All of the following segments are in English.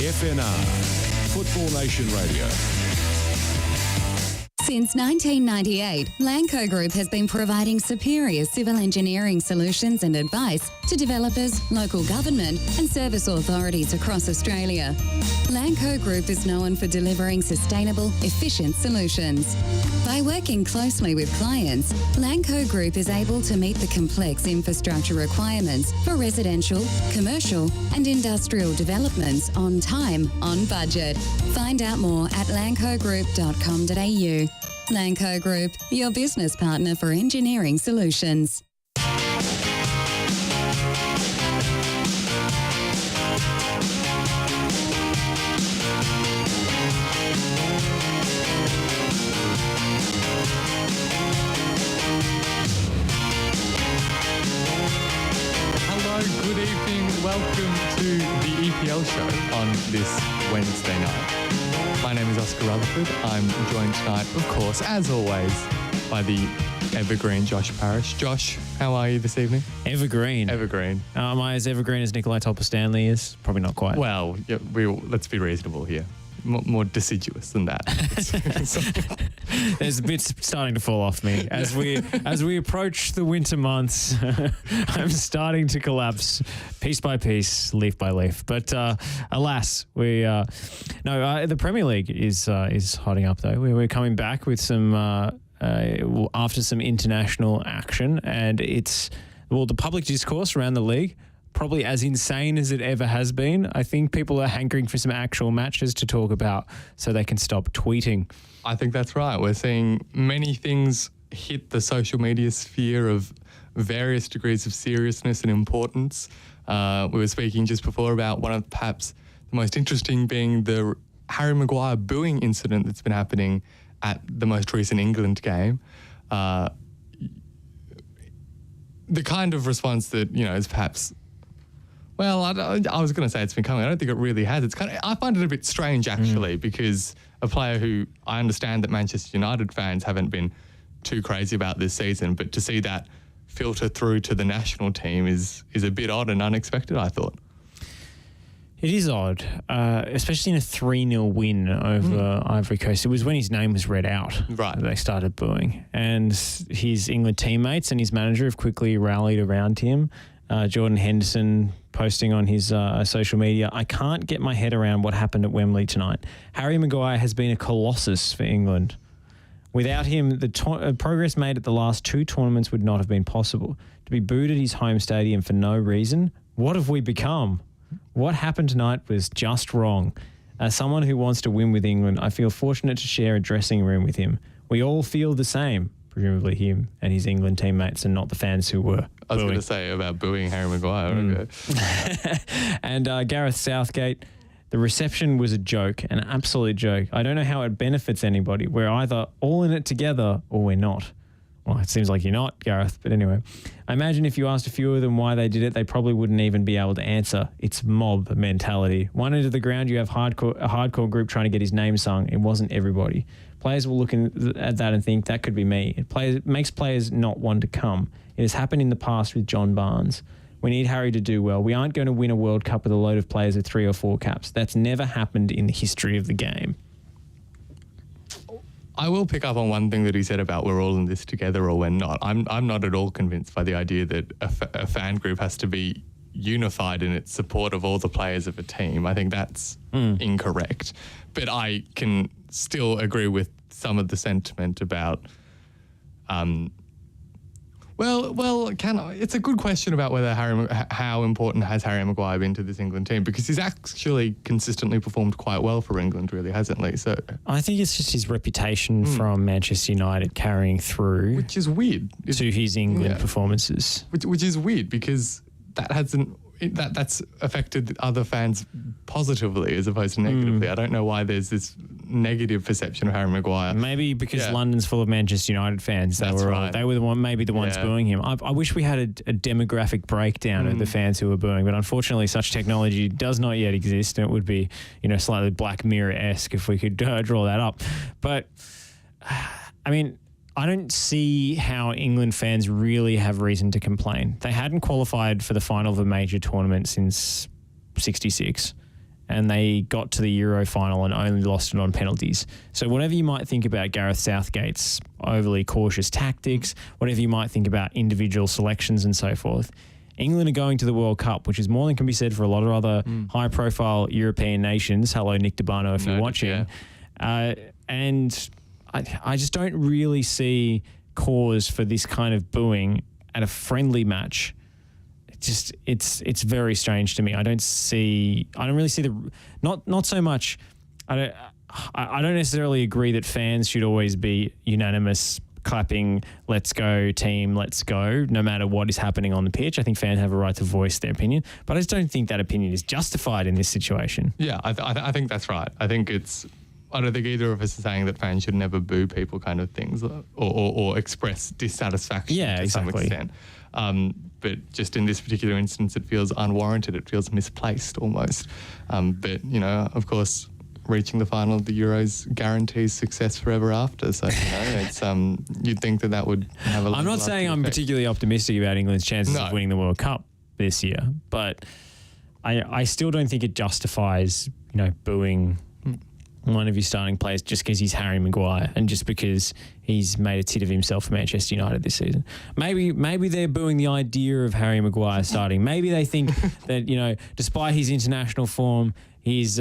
FNR, Football Nation Radio. Since 1998, Lanco Group has been providing superior civil engineering solutions and advice to developers, local government and service authorities across Australia. Lanco Group is known for delivering sustainable, efficient solutions. By working closely with clients, Lanco Group is able to meet the complex infrastructure requirements for residential, commercial and industrial developments on time, on budget. Find out more at lancogroup.com.au. Lanco Group, your business partner for engineering solutions. Hello, good evening. Welcome to the EPL Show on this Wednesday night. My name is Oscar Rutherford. I'm joined tonight, of course, as always, by the evergreen Josh Parrish. Josh, how are you this evening? Evergreen. Evergreen. Am I as evergreen as Nikolai Tolper-Stanley is? Probably not quite. Well, yeah, let's be reasonable here. More deciduous than that. There's bits starting to fall off me as we approach the winter months. I'm starting to collapse piece by piece, leaf by leaf. But alas, the Premier League is hotting up though. We're coming back with some after some international action, and the public discourse around the league, probably as insane as it ever has been. I think people are hankering for some actual matches to talk about so they can stop tweeting. I think that's right. We're seeing many things hit the social media sphere of various degrees of seriousness and importance. We were speaking just before about one of perhaps the most interesting being the Harry Maguire booing incident that's been happening at the most recent England game. The kind of response that, is perhaps... Well, I was going to say it's been coming. I don't think it really has. I find it a bit strange, actually, because a player who I understand that Manchester United fans haven't been too crazy about this season, but to see that filter through to the national team is a bit odd and unexpected, I thought. It is odd, especially in a 3-0 win over Ivory Coast. It was when his name was read out that they started booing. And his England teammates and his manager have quickly rallied around him. Jordan Henderson posting on his social media, "I can't get my head around what happened at Wembley tonight. Harry Maguire has been a colossus for England. Without him, the progress made at the last 2 tournaments would not have been possible. To be booed at his home stadium for no reason, what have we become? What happened tonight was just wrong. As someone who wants to win with England, I feel fortunate to share a dressing room with him. We all feel the same." Presumably him and his England teammates and not the fans who were I was going to say about booing Harry Maguire. Okay. And Gareth Southgate, the reception was a joke, an absolute joke. I don't know how it benefits anybody. We're either all in it together or we're not. Well, it seems like you're not, Gareth, but anyway. I imagine if you asked a few of them why they did it, they probably wouldn't even be able to answer. It's mob mentality. One end of the ground, you have a hardcore group trying to get his name sung. It wasn't everybody. Players will look at that and think, that could be me. It makes players not want to come. It has happened in the past with John Barnes. We need Harry to do well. We aren't going to win a World Cup with a load of players with 3 or 4 caps. That's never happened in the history of the game. I will pick up on one thing that he said about we're all in this together or we're not. I'm not at all convinced by the idea that a fan group has to be unified in its support of all the players of a team. I think that's incorrect. But I can still agree with some of the sentiment about it's a good question about whether how important has Harry Maguire been to this England team, because he's actually consistently performed quite well for England, really, hasn't he? So I think it's just his reputation from Manchester United carrying through, which is weird, to his England performances. Which is weird because that's affected other fans positively as opposed to negatively. I don't know why there's this negative perception of Harry Maguire. Maybe because London's full of Manchester United fans. They were the ones booing him. I wish we had a demographic breakdown of the fans who were booing, but unfortunately such technology does not yet exist, and it would be, slightly Black Mirror-esque if we could draw that up. But I mean, I don't see how England fans really have reason to complain. They hadn't qualified for the final of a major tournament since '66. and they got to the Euro final and only lost it on penalties. So whatever you might think about Gareth Southgate's overly cautious tactics, whatever you might think about individual selections and so forth, England are going to the World Cup, which is more than can be said for a lot of other high-profile European nations. Hello, Nick DeBano, if you're watching. Yeah. And I just don't really see cause for this kind of booing at a friendly match. It's very strange to me. I don't really see not so much. I don't necessarily agree that fans should always be unanimous, clapping, let's go team, let's go, no matter what is happening on the pitch. I think fans have a right to voice their opinion, but I just don't think that opinion is justified in this situation. Yeah, I think that's right. I don't think either of us are saying that fans should never boo people kind of things or express dissatisfaction to some extent. But just in this particular instance, it feels unwarranted. It feels misplaced almost. But, of course, reaching the final of the Euros guarantees success forever after. So, it's you'd think that would have a. I'm not saying I'm particularly optimistic about England's chances of winning the World Cup this year, but I still don't think it justifies, booing one of your starting players just because he's Harry Maguire and just because he's made a tit of himself for Manchester United this season. Maybe they're booing the idea of Harry Maguire starting. Maybe they think that, despite his international form, his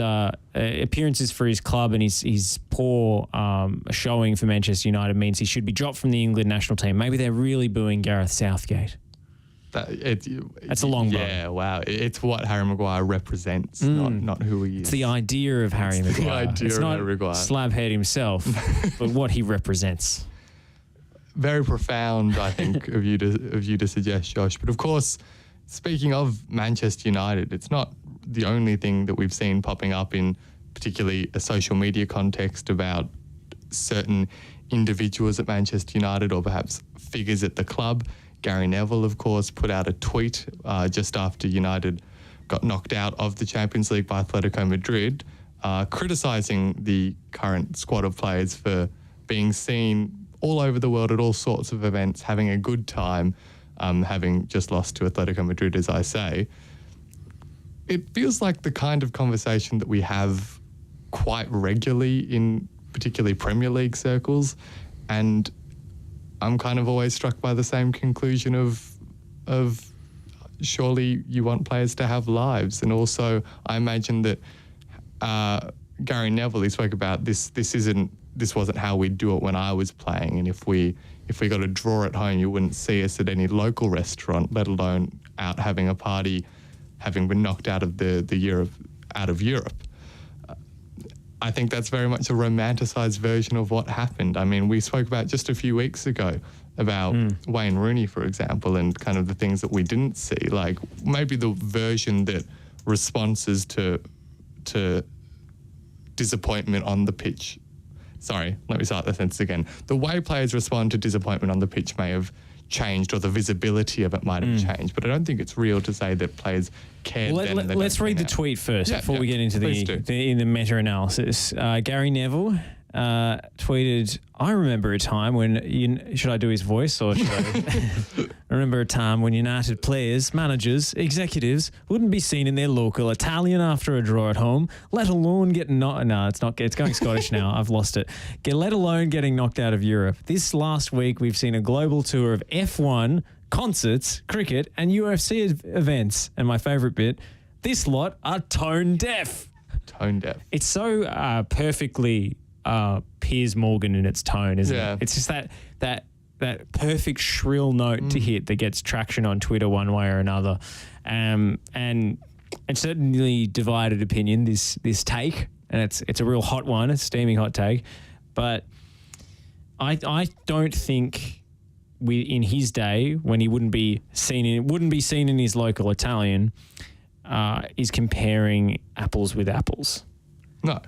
appearances for his club and his poor showing for Manchester United means he should be dropped from the England national team. Maybe they're really booing Gareth Southgate. That's a long bow. Yeah, wow. It's what Harry Maguire represents, not who he is. It's the idea of Harry Maguire. The idea it's of not Harry Maguire. Slabhead himself, but what he represents. Very profound, I think, of you to suggest, Josh. But of course, speaking of Manchester United, it's not the only thing that we've seen popping up in particularly a social media context about certain individuals at Manchester United or perhaps figures at the club. Gary Neville, of course, put out a tweet just after United got knocked out of the Champions League by Atletico Madrid, criticising the current squad of players for being seen all over the world at all sorts of events, having a good time, having just lost to Atletico Madrid, as I say. It feels like the kind of conversation that we have quite regularly in particularly Premier League circles, and I'm kind of always struck by the same conclusion of surely you want players to have lives. And also I imagine that Gary Neville, he spoke about this wasn't how we do it when I was playing, and if we got a draw at home, you wouldn't see us at any local restaurant, let alone out having a party, having been knocked out of out of Europe. I think that's very much a romanticised version of what happened. I mean, we spoke about just a few weeks ago about Wayne Rooney, for example, and kind of the things that we didn't see, like maybe the version that responses to disappointment on the pitch. Sorry, let me start the sentence again. The way players respond to disappointment on the pitch may have changed, or the visibility of it might have changed, but I don't think it's real to say that players cared then. Let's read the tweet first before we get into the meta-analysis. Gary Neville tweeted, I remember a time when, should I do his voice or should I remember a time when United players, managers, executives wouldn't be seen in their local Italian after a draw at home, let alone getting it's going Scottish now, I've lost it. Let alone getting knocked out of Europe. This last week we've seen a global tour of F1, concerts, cricket and UFC events. And my favourite bit, this lot are tone deaf. Tone deaf. It's so perfectly Piers Morgan in its tone, isn't it? It's just that perfect shrill note to hit that gets traction on Twitter one way or another, and certainly divided opinion. This take, and it's a real hot one, a steaming hot take, but I don't think in his day when he wouldn't be seen in his local Italian, is comparing apples with apples. No.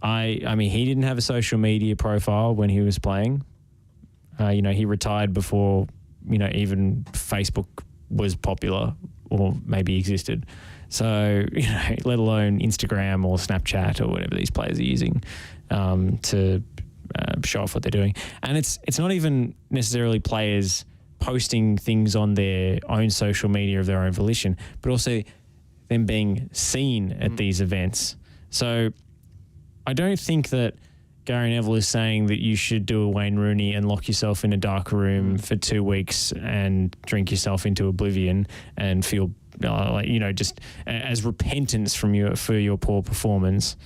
I mean, he didn't have a social media profile when he was playing. He retired before, even Facebook was popular or maybe existed. So, let alone Instagram or Snapchat or whatever these players are using to show off what they're doing. And it's not even necessarily players posting things on their own social media of their own volition, but also them being seen at these events. So I don't think that Gary Neville is saying that you should do a Wayne Rooney and lock yourself in a dark room for 2 weeks and drink yourself into oblivion and feel just as repentance for your poor performance.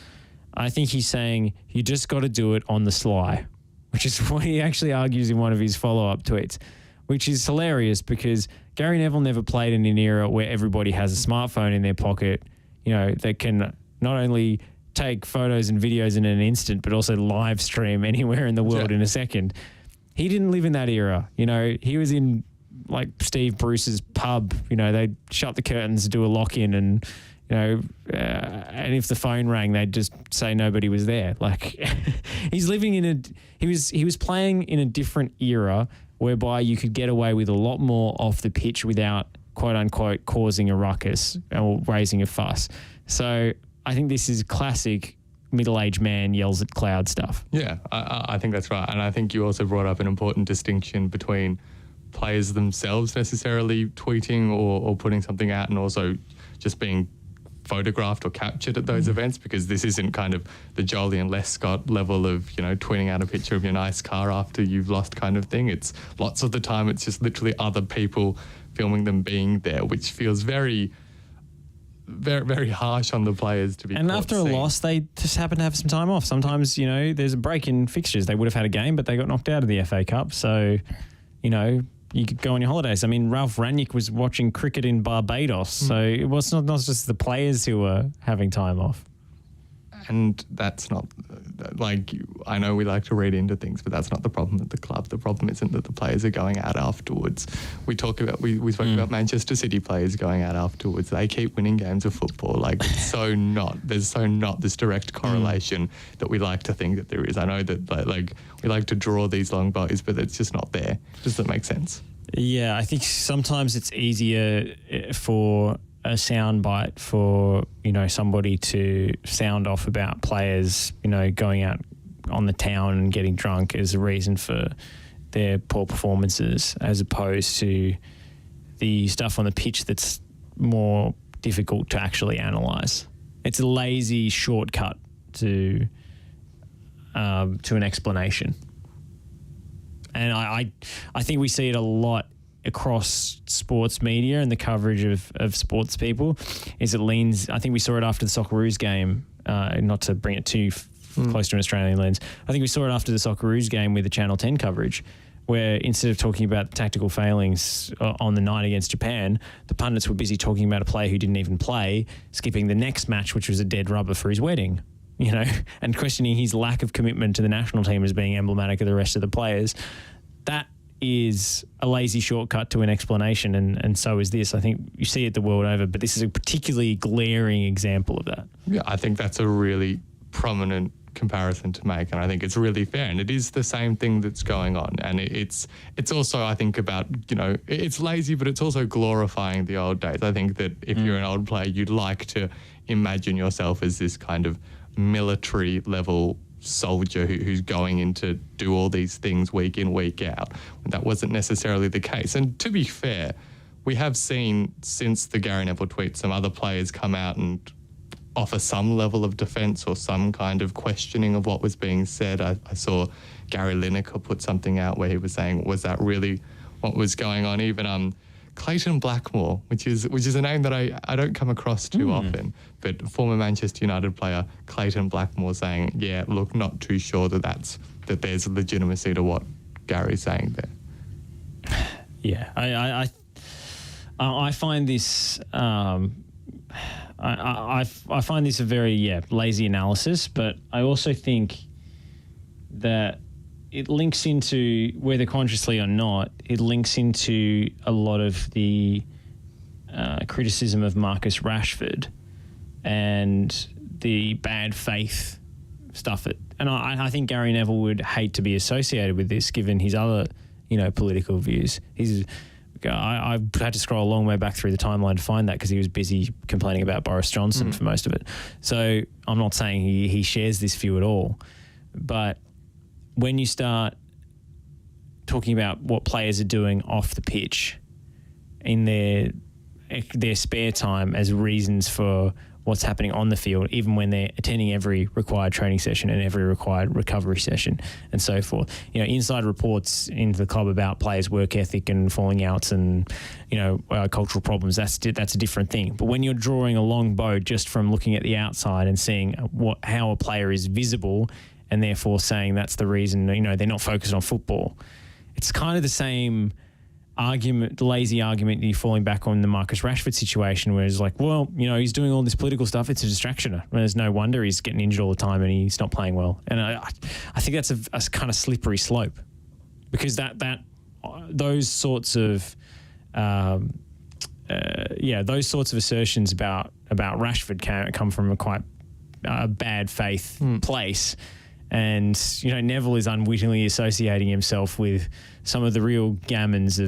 I think he's saying you just got to do it on the sly, which is what he actually argues in one of his follow-up tweets, which is hilarious because Gary Neville never played in an era where everybody has a smartphone in their pocket, that can not only take photos and videos in an instant, but also live stream anywhere in the world in a second. He didn't live in that era. He was in like Steve Bruce's pub. They'd shut the curtains, do a lock-in, and and if the phone rang, they'd just say nobody was there. Like he's living in he was playing in a different era whereby you could get away with a lot more off the pitch without quote unquote causing a ruckus or raising a fuss. So I think this is classic middle-aged man yells at cloud stuff. Yeah, I think that's right. And I think you also brought up an important distinction between players themselves necessarily tweeting or putting something out and also just being photographed or captured at those events, because this isn't kind of the Jolyon Lescott level of, tweeting out a picture of your nice car after you've lost kind of thing. It's lots of the time it's just literally other people filming them being there, which feels very, very, very harsh on the players to be. And after a loss, they just happen to have some time off. Sometimes, there's a break in fixtures. They would have had a game, but they got knocked out of the FA Cup. So, you could go on your holidays. I mean, Ralph Rangnick was watching cricket in Barbados. So it was not just the players who were having time off. And that's not, I know we like to read into things, but that's not the problem at the club. The problem isn't that the players are going out afterwards. We spoke about Manchester City players going out afterwards. They keep winning games of football. There's so not this direct correlation that we like to think that there is. I know that we like to draw these long bows, but it's just not there. Does that make sense? Yeah, I think sometimes it's easier for a soundbite for somebody to sound off about players going out on the town and getting drunk as a reason for their poor performances, as opposed to the stuff on the pitch that's more difficult to actually analyse. It's a lazy shortcut to an explanation, and I think we see it a lot across sports media and the coverage of sports people is it leans. I think we saw it after the Socceroos game, not to bring it too close to an Australian lens. I think we saw it after the Socceroos game with the Channel 10 coverage, where instead of talking about tactical failings on the night against Japan, the pundits were busy talking about a player who didn't even play, skipping the next match, which was a dead rubber for his wedding, and questioning his lack of commitment to the national team as being emblematic of the rest of the players. That is a lazy shortcut to an explanation, and so is this. I think you see it the world over, but this is a particularly glaring example of that. Yeah, I think that's a really prominent comparison to make, and I think it's really fair, and it is the same thing that's going on, and it's also, I think, about, it's lazy, but it's also glorifying the old days. I think that if you're an old player, you'd like to imagine yourself as this kind of military level soldier who's going in to do all these things week in, week out. That wasn't necessarily the case. And to be fair, we have seen since the Gary Neville tweet some other players come out and offer some level of defence or some kind of questioning of what was being said. I saw Gary Lineker put something out where he was saying, was that really what was going on? Even Clayton Blackmore, which is a name that I don't come across too often, but former Manchester United player Clayton Blackmore saying, yeah, look, not too sure that there's legitimacy to what Gary's saying there. Yeah, I find this I find this a very lazy analysis, but I also think that it links into, whether consciously or not, it links into a lot of the criticism of Marcus Rashford and the bad faith stuff. And I think Gary Neville would hate to be associated with this, given his other, political views. I had to scroll a long way back through the timeline to find that, because he was busy complaining about Boris Johnson for most of it. So I'm not saying he shares this view at all, but when you start talking about what players are doing off the pitch in their their spare time as reasons for what's happening on the field, even when they're attending every required training session and every required recovery session and so forth. You know, inside reports into the club about players' work ethic and falling outs and, cultural problems, that's a different thing. But when you're drawing a long bow just from looking at the outside and seeing how a player is visible and therefore saying that's the reason, they're not focused on football, it's kind of the same argument, the lazy argument that you're falling back on the Marcus Rashford situation, where it's like, well, he's doing all this political stuff. It's a distraction. And there's no wonder he's getting injured all the time and he's not playing well. And I think that's a kind of slippery slope, because those sorts of assertions about Rashford come from a quite bad faith place. And, Neville is unwittingly associating himself with some of the real gammons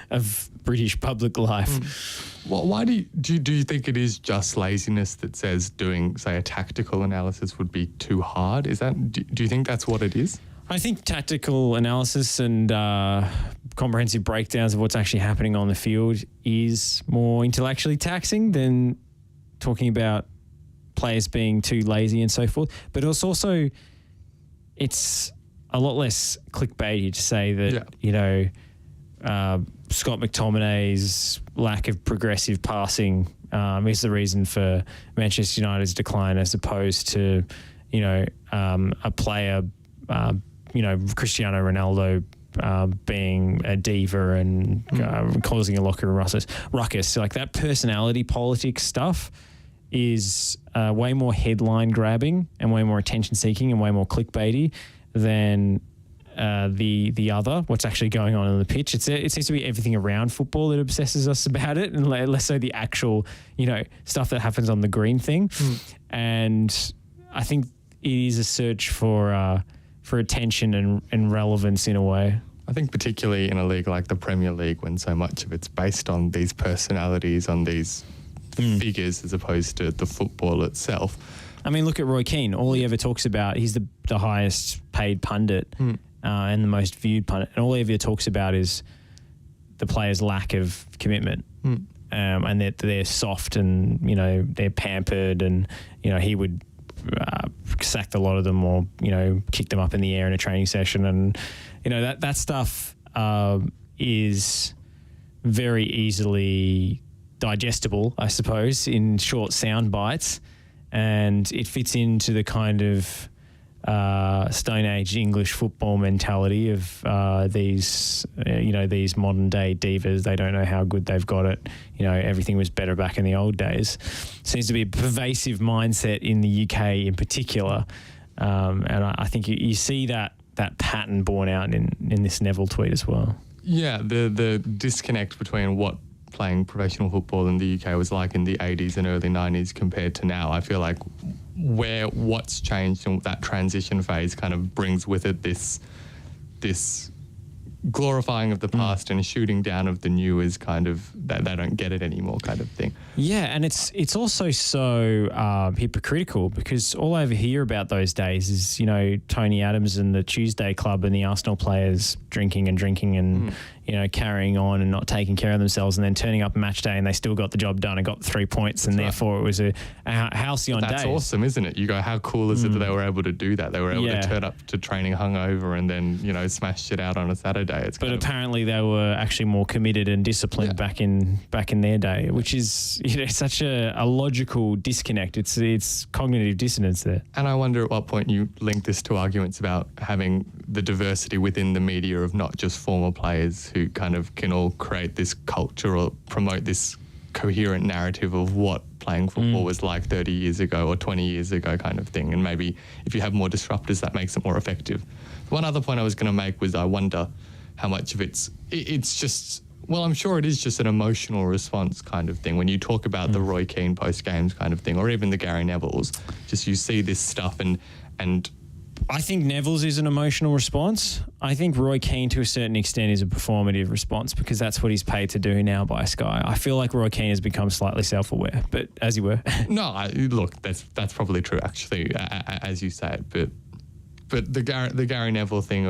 of British public life. Well, why do you think it is just laziness that says doing, say, a tactical analysis would be too hard? Do you think that's what it is? I think tactical analysis and comprehensive breakdowns of what's actually happening on the field is more intellectually taxing than talking about players being too lazy and so forth. But it's a lot less clickbaity to say that, Scott McTominay's lack of progressive passing is the reason for Manchester United's decline, as opposed to, a player, Cristiano Ronaldo being a diva and causing a locker ruckus. Like, that personality politics stuff is way more headline grabbing and way more attention seeking and way more clickbaity than the other, what's actually going on the pitch. It seems to be everything around football that obsesses us about it, and less so the actual, stuff that happens on the green thing. And I think it is a search for attention and relevance in a way. I think particularly in a league like the Premier League, when so much of it's based on these personalities, on these figures, as opposed to the football itself. I mean, look at Roy Keane. All he ever talks about, he's the highest paid pundit and the most viewed pundit, and all he ever talks about is the players' lack of commitment. And that they're soft and, they're pampered, and, he would sack a lot of them or, kick them up in the air in a training session. And, that stuff is very easily digestible, I suppose, in short sound bites, and it fits into the kind of Stone Age English football mentality of these modern day divas. They don't know how good they've got it. Everything was better back in the old days. Seems to be a pervasive mindset in the UK in particular, and I think you see that pattern borne out in this Neville tweet as well. Yeah, the disconnect between what playing professional football in the UK was like in the 80s and early 90s compared to now. I feel like what's changed and that transition phase kind of brings with it this glorifying of the past and shooting down of the new is kind of that they don't get it anymore kind of thing. Yeah, and it's also so hypocritical, because all I ever hear about those days is, Tony Adams and the Tuesday Club and the Arsenal players drinking and carrying on and not taking care of themselves, and then turning up match day and they still got the job done and got the 3 points. That's and therefore it was a halcyon day. That's awesome, isn't it? You go, how cool is it that they were able to do that? They were able to turn up to training hungover and then, smash shit out on a Saturday. But apparently they were actually more committed and disciplined back in their day, which is such a logical disconnect. It's cognitive dissonance there. And I wonder at what point you link this to arguments about having the diversity within the media of not just former players who kind of can all create this culture or promote this coherent narrative of what playing football was like 30 years ago or 20 years ago kind of thing. And maybe if you have more disruptors, that makes it more effective. One other point I was going to make was I wonder how much of it's just, well, I'm sure it is just an emotional response kind of thing. When you talk about the Roy Keane post-games kind of thing, or even the Gary Neville's, just you see this stuff and I think Neville's is an emotional response. I think Roy Keane, to a certain extent, is a performative response, because that's what he's paid to do now by Sky. I feel like Roy Keane has become slightly self-aware, but as you were. No, look, that's probably true, actually, as you say it. But the Gary Neville thing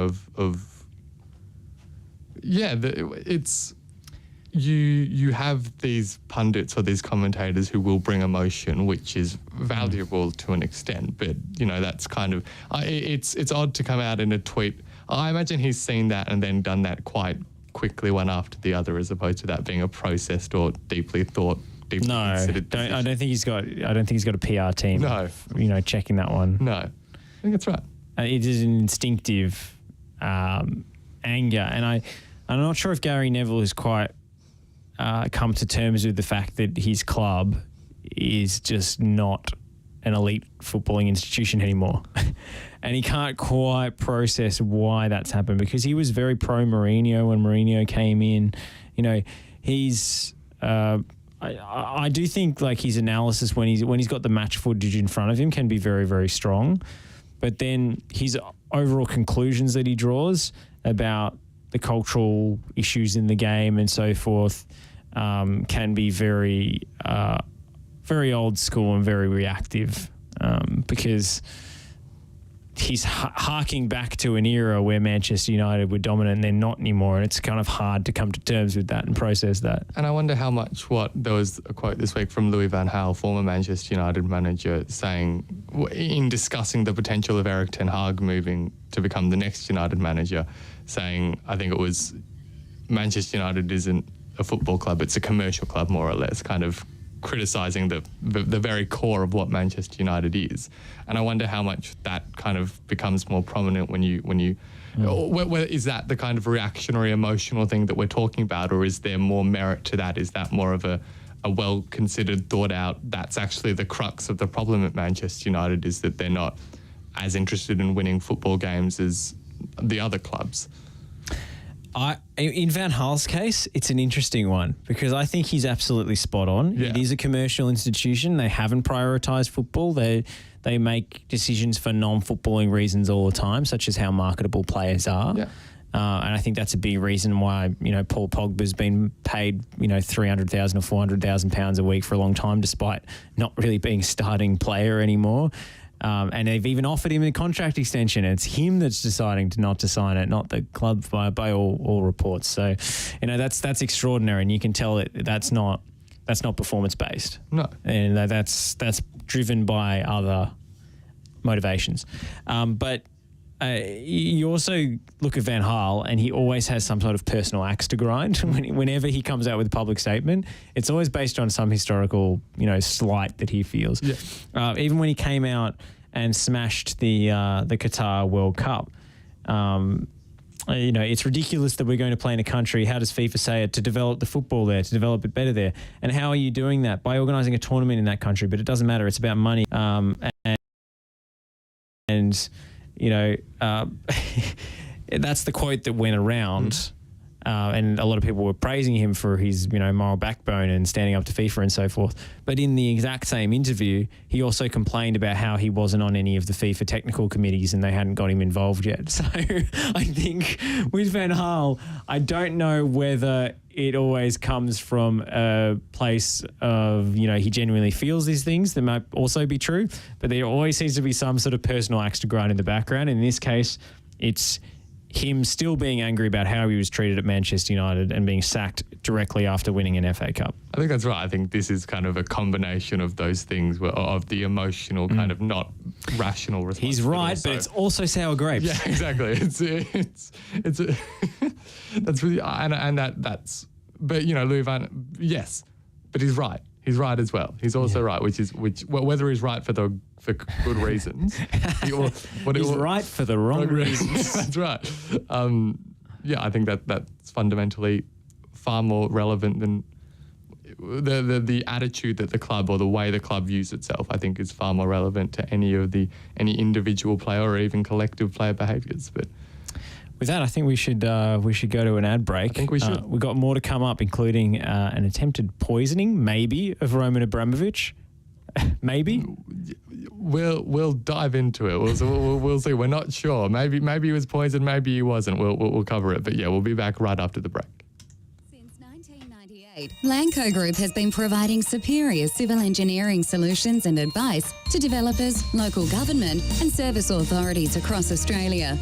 it's you have these pundits or these commentators who will bring emotion, which is valuable to an extent. But that's kind of it's odd to come out in a tweet. I imagine he's seen that and then done that quite quickly, one after the other, as opposed to that being a processed or deeply considered decision. I don't think he's got a PR team. No, checking that one. No, I think that's right. It is an instinctive anger, and I'm not sure if Gary Neville has quite come to terms with the fact that his club is just not an elite footballing institution anymore. And he can't quite process why that's happened, because he was very pro Mourinho when Mourinho came in. He's I do think like his analysis when he's got the match footage in front of him can be very, very strong. But then his overall conclusions that he draws about the cultural issues in the game and so forth can be very, very old school and very reactive, because he's harking back to an era where Manchester United were dominant and they're not anymore, and it's kind of hard to come to terms with that and process that. And I wonder how much there was a quote this week from Louis van Gaal, former Manchester United manager, saying in discussing the potential of Erik ten Hag moving to become the next United manager, saying, I think it was, Manchester United isn't a football club, it's a commercial club, more or less, kind of criticising the very core of what Manchester United is. And I wonder how much that kind of becomes more prominent when you is that the kind of reactionary emotional thing that we're talking about, or is there more merit to that? Is that more of a well considered, thought out, that's actually the crux of the problem at Manchester United, is that they're not as interested in winning football games as the other clubs? In Van Gaal's case, it's an interesting one, because I think he's absolutely spot on. Yeah. It is a commercial institution. They haven't prioritised football. They make decisions for non-footballing reasons all the time, such as how marketable players are. Yeah. And I think that's a big reason why, Paul Pogba's been paid, £300,000 or £400,000 a week for a long time, despite not really being a starting player anymore. And they've even offered him a contract extension. It's him that's deciding not to sign it, not the club by all reports. So, that's extraordinary, and you can tell that's not performance based. No, and that's driven by other motivations. But you also look at Van Gaal, and he always has some sort of personal axe to grind. Whenever he comes out with a public statement, it's always based on some historical, slight that he feels. Yeah. Even when he came out and smashed the Qatar World Cup, it's ridiculous that we're going to play in a country. How does FIFA say it? To develop the football there, to develop it better there. And how are you doing that? By organising a tournament in that country. But it doesn't matter. It's about money. That's the quote that went around, and a lot of people were praising him for his, moral backbone and standing up to FIFA and so forth. But in the exact same interview, he also complained about how he wasn't on any of the FIFA technical committees and they hadn't got him involved yet. So I think with Van Gaal, I don't know whether it always comes from a place of, he genuinely feels these things. That might also be true, but there always seems to be some sort of personal axe to grind in the background. In this case, it's him still being angry about how he was treated at Manchester United and being sacked directly after winning an FA Cup. I think that's right. I think this is kind of a combination of those things, of the emotional kind of not rational response. He's right, but it's also sour grapes. Yeah, exactly. It's that's really, and that's, but Louis van, yes, but he's right. He's right as well. He's also right, which whether he's right for good reasons, he's right for the wrong reasons. That's right. I think that's fundamentally far more relevant than the attitude that the club or the way the club views itself. I think is far more relevant to any individual player or even collective player behaviours. But with that, I think we should go to an ad break. I think we should. We've got more to come up, including an attempted poisoning, maybe, of Roman Abramovich. Maybe. We'll dive into it. We'll see. We're not sure. Maybe he was poisoned. Maybe he wasn't. We'll cover it. But yeah, we'll be back right after the break. Since 1998, Lanco Group has been providing superior civil engineering solutions and advice to developers, local government and service authorities across Australia.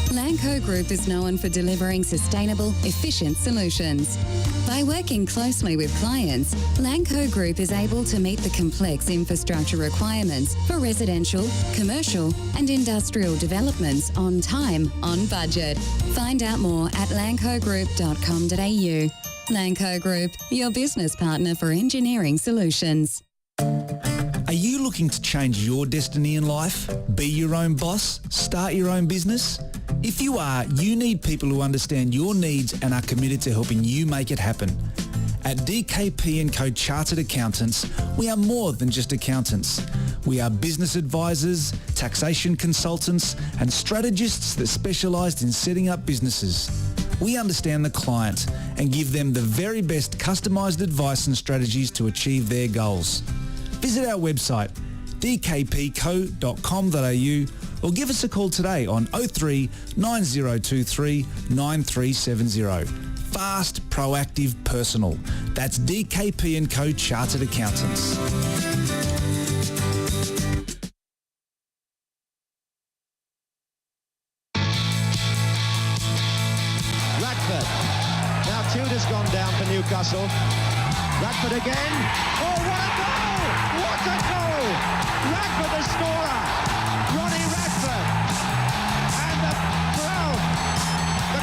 Lanco Group is known for delivering sustainable, efficient solutions. By working closely with clients, Lanco Group is able to meet the complex infrastructure requirements for residential, commercial and industrial developments on time, on budget. Find out more at lancogroup.com.au. Lanco Group, your business partner for engineering solutions. Are you looking to change your destiny in life? Be your own boss? Start your own business? If you are, you need people who understand your needs and are committed to helping you make it happen. At DKP & Co Chartered Accountants, we are more than just accountants. We are business advisors, taxation consultants and strategists that specialise in setting up businesses. We understand the client and give them the very best customised advice and strategies to achieve their goals. Visit our website dkpco.com.au or give us a call today on 03 9023 9370. Fast, proactive, personal. That's DKP & Co Chartered Accountants. Radford. Now Tudor's gone down for Newcastle. Radford again. Oh, what a goal! What a goal! Radford the scorer. Ronnie Radford. And the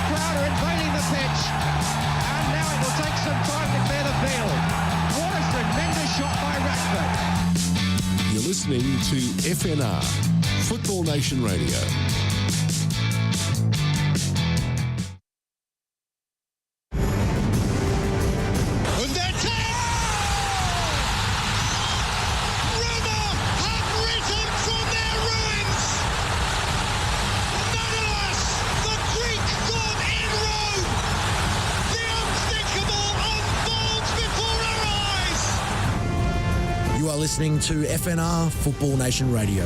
crowd are invading the pitch. And now it will take some time to clear the field. What a tremendous shot by Radford. You're listening to FNR, Football Nation Radio. Listening to FNR Football Nation Radio.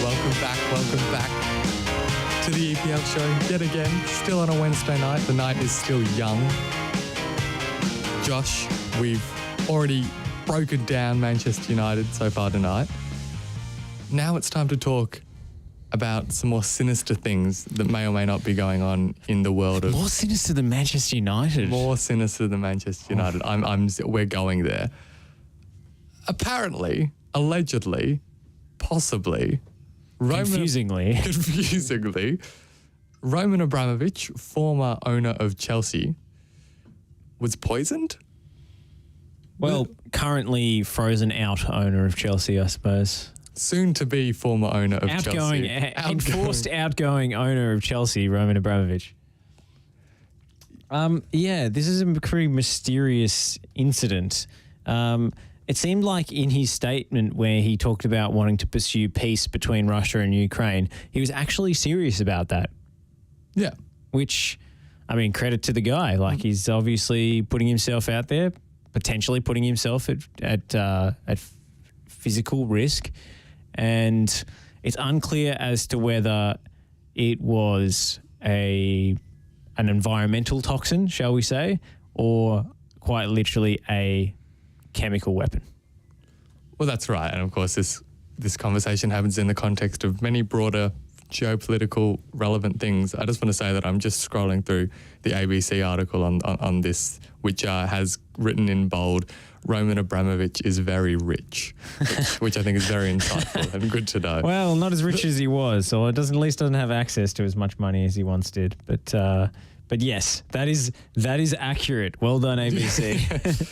Welcome back to the EPL Show yet again. Still on a Wednesday night. The night is still young. Josh, we've already broken down Manchester United so far tonight. Now it's time to talk about some more sinister things that may or may not be going on in the world of... More sinister than Manchester United? More sinister than Manchester United. We're going there. Apparently, allegedly, possibly... Confusingly, Roman Abramovich, former owner of Chelsea, was poisoned? Well, currently frozen out owner of Chelsea, I suppose. Soon to be former owner of Chelsea. Enforced outgoing owner of Chelsea, Roman Abramovich. This is a pretty mysterious incident. It seemed like in his statement where he talked about wanting to pursue peace between Russia and Ukraine, he was actually serious about that. Yeah. Which... I mean, credit to the guy. Like, he's obviously putting himself out there, potentially putting himself at physical risk. And it's unclear as to whether it was an environmental toxin, shall we say, or quite literally a chemical weapon. Well, that's right. And of course, this conversation happens in the context of many broader geopolitical relevant things. I just want to say that I'm just scrolling through the ABC article on this, which has written in bold, Roman Abramovich is very rich, which I think is very insightful and good to know. Well, not as rich as he was, so it at least doesn't have access to as much money as he once did. But yes, that is accurate. Well done, ABC.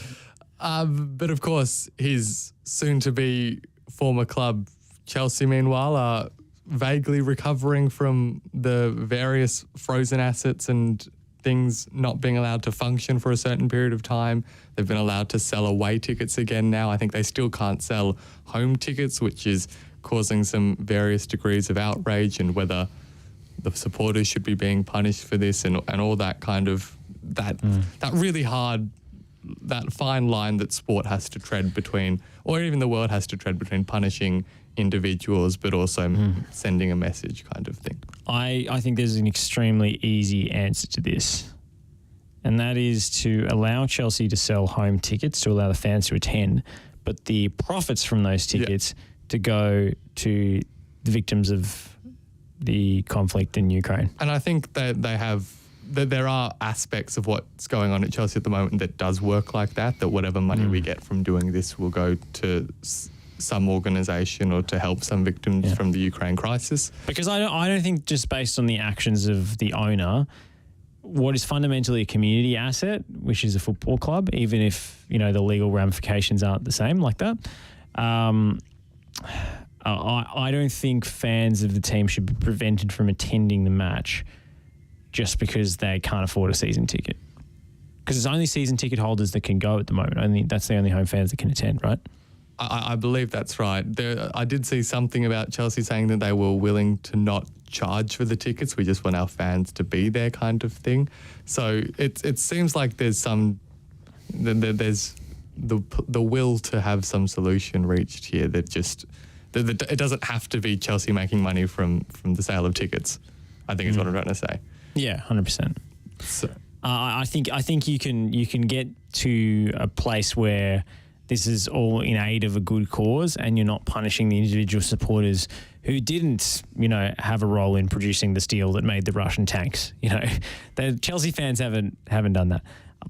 But of course, his soon-to-be former club, Chelsea, meanwhile, are vaguely recovering from the various frozen assets and things not being allowed to function for a certain period of time. They've been allowed to sell away tickets again now. I think they still can't sell home tickets, which is causing some various degrees of outrage, and whether the supporters should be being punished for this, and all that kind of that really hard, that fine line that sport has to tread between, or even the world has to tread between punishing individuals but also sending a message kind of thing. I think there's an extremely easy answer to this, and that is to allow Chelsea to sell home tickets to allow the fans to attend, but the profits from those tickets to go to the victims of the conflict in Ukraine. And I think that there are aspects of what's going on at Chelsea at the moment that does work like that whatever money we get from doing this will go to some organisation or to help some victims from the Ukraine crisis. Because I don't think just based on the actions of the owner, what is fundamentally a community asset, which is a football club, even if, the legal ramifications aren't the same like that, I don't think fans of the team should be prevented from attending the match just because they can't afford a season ticket. Because it's only season ticket holders that can go at the moment. That's the only home fans that can attend, right? I believe that's right. I did see something about Chelsea saying that they were willing to not charge for the tickets. We just want our fans to be there, kind of thing. So it seems like there's there's the will to have some solution reached here. That it doesn't have to be Chelsea making money from the sale of tickets, I think is what I'm trying to say. Yeah, 100%. So I think you can get to a place where this is all in aid of a good cause, and you're not punishing the individual supporters who didn't, have a role in producing the steel that made the Russian tanks. The Chelsea fans haven't done that.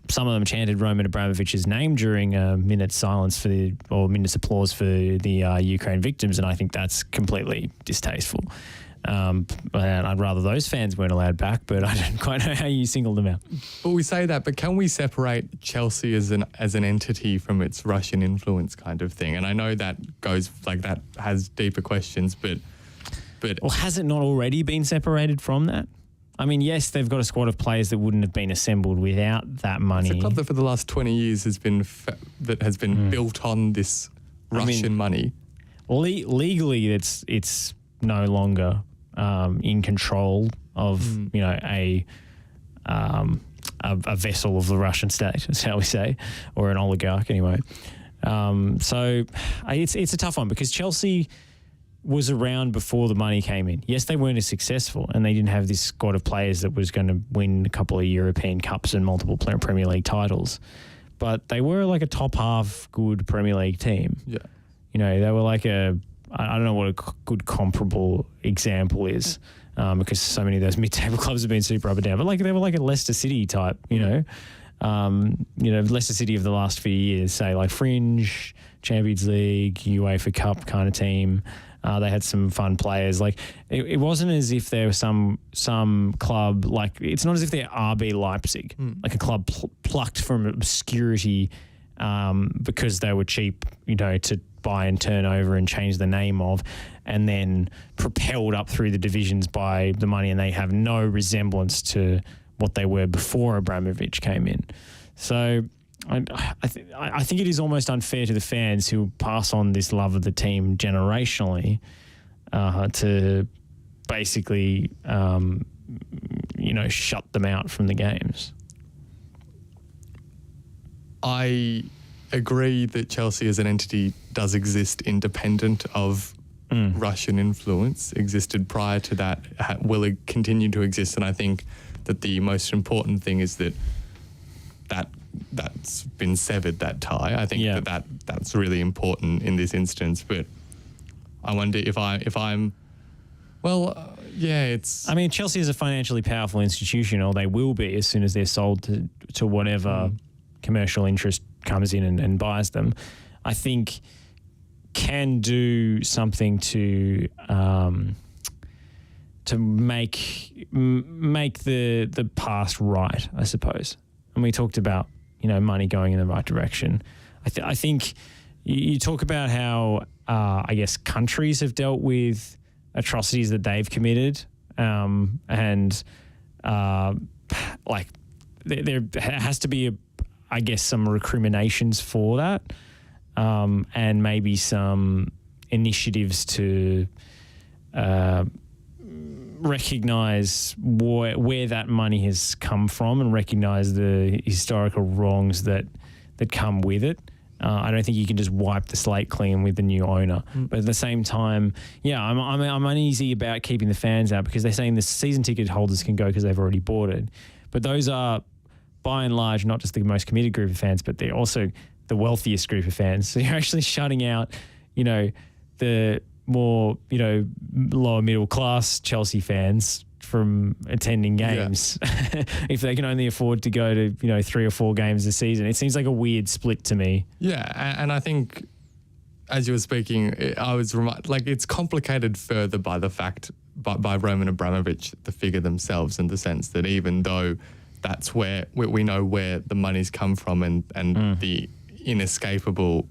Some of them chanted Roman Abramovich's name during a minute's silence minute's applause for the Ukraine victims, and I think that's completely distasteful. And I'd rather those fans weren't allowed back, but I don't quite know how you singled them out. But we say that, but can we separate Chelsea as an entity from its Russian influence kind of thing? And I know that that has deeper questions, but well, has it not already been separated from that? I mean, yes, they've got a squad of players that wouldn't have been assembled without that money. It's a club that for the last 20 years has been built on this Russian money. Legally, it's no longer in control of a vessel of the Russian state, shall we say, or an oligarch anyway. So it's a tough one because Chelsea was around before the money came in. Yes, they weren't as successful, and they didn't have this squad of players that was going to win a couple of European Cups and multiple Premier League titles, but they were like a top half good Premier League team. Yeah, they were like I don't know what a good comparable example is, because so many of those mid-table clubs have been super up and down. But they were like a Leicester City type, Leicester City of the last few years, say like fringe, Champions League, UEFA Cup kind of team. They had some fun players. It wasn't as if there was some club it's not as if they're RB Leipzig, like a club plucked from obscurity because they were cheap, to buy and turn over and change the name of, and then propelled up through the divisions by the money, and they have no resemblance to what they were before Abramovich came in. So I think it is almost unfair to the fans who pass on this love of the team generationally to basically, shut them out from the games. I agree that Chelsea as an entity does exist independent of Russian influence, existed prior to that, will continue to exist. And I think that the most important thing is that's been severed, that tie. I think that's really important in this instance. But I wonder if I'm it's... I mean, Chelsea is a financially powerful institution, or they will be as soon as they're sold to whatever commercial interest comes in and buys them. I think can do something to make the past right, I suppose. And we talked about money going in the right direction. I think you talk about how I guess countries have dealt with atrocities that they've committed, and there has to be some recriminations for that, and maybe some initiatives to recognise where that money has come from and recognise the historical wrongs that come with it. I don't think you can just wipe the slate clean with the new owner. But at the same time, yeah, I'm uneasy about keeping the fans out because they're saying the season ticket holders can go because they've already bought it. But those are, by and large, not just the most committed group of fans, but they're also the wealthiest group of fans. So you're actually shutting out, the more, lower middle class Chelsea fans from attending games if they can only afford to go to 3 or 4 games a season. It seems like a weird split to me. Yeah, and I think as you were speaking, I was it's complicated further by the fact by Roman Abramovich, the figure themselves, in the sense that even though that's where we know where the money's come from and the inescapable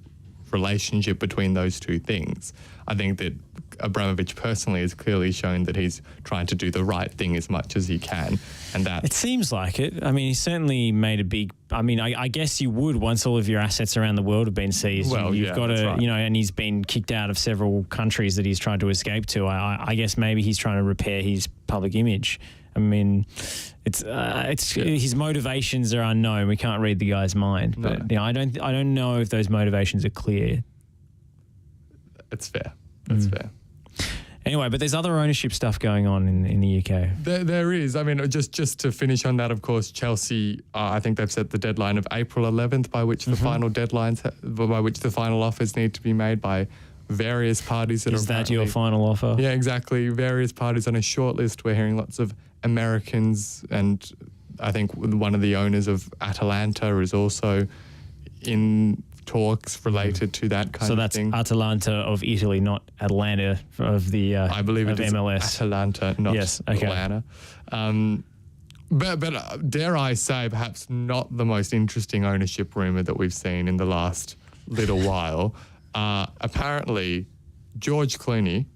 relationship between those two things, I think that Abramovich personally has clearly shown that he's trying to do the right thing as much as he can, and that it seems like it. I mean, he certainly made a big. I mean, I guess you would once all of your assets around the world have been seized. Well, you've got to, right. and he's been kicked out of several countries that he's tried to escape to. I guess maybe he's trying to repair his public image. I mean, it's his motivations are unknown. We can't read the guy's mind, but I don't know if those motivations are clear. It's fair. That's fair. Anyway, but there's other ownership stuff going on in the UK. There is. I mean, just to finish on that, of course, Chelsea. I think they've set the deadline of April 11th, by which the final by which the final offers need to be made by various parties. Is that your final offer? Yeah, exactly. Various parties on a short list. We're hearing lots of Americans, and I think one of the owners of Atalanta is also in talks related to that kind of thing. So that's Atalanta of Italy, not Atlanta of the I believe it is MLS. Atalanta, not Atlanta. But dare I say, perhaps not the most interesting ownership rumour that we've seen in the last little while. Apparently, George Clooney,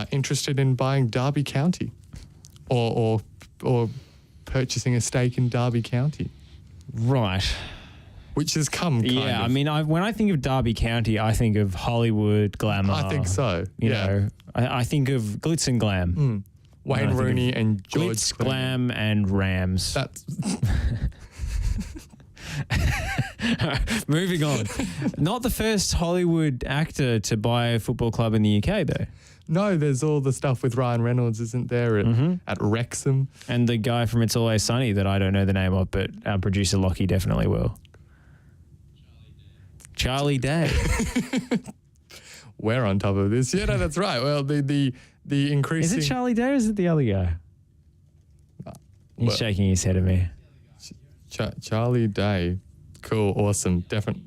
interested in buying Derby County, or purchasing a stake in Derby County. Right. Which has come kind of. I mean, when I think of Derby County, I think of Hollywood glamour. I think so. You know, I think of glitz and glam. Wayne Rooney and George glitz, Clooney. glam, and Rams. That's Moving on. Not the first Hollywood actor to buy a football club in the UK, though. No, there's all the stuff with Ryan Reynolds, isn't there, at Wrexham? And the guy from It's Always Sunny that I don't know the name of, but our producer Lockie definitely will. Charlie Day. We're on top of this. Yeah, no, that's right. Well, the increasing... Is it Charlie Day or is it the other guy? He's shaking his head at me. Charlie Day. Cool, awesome, definitely.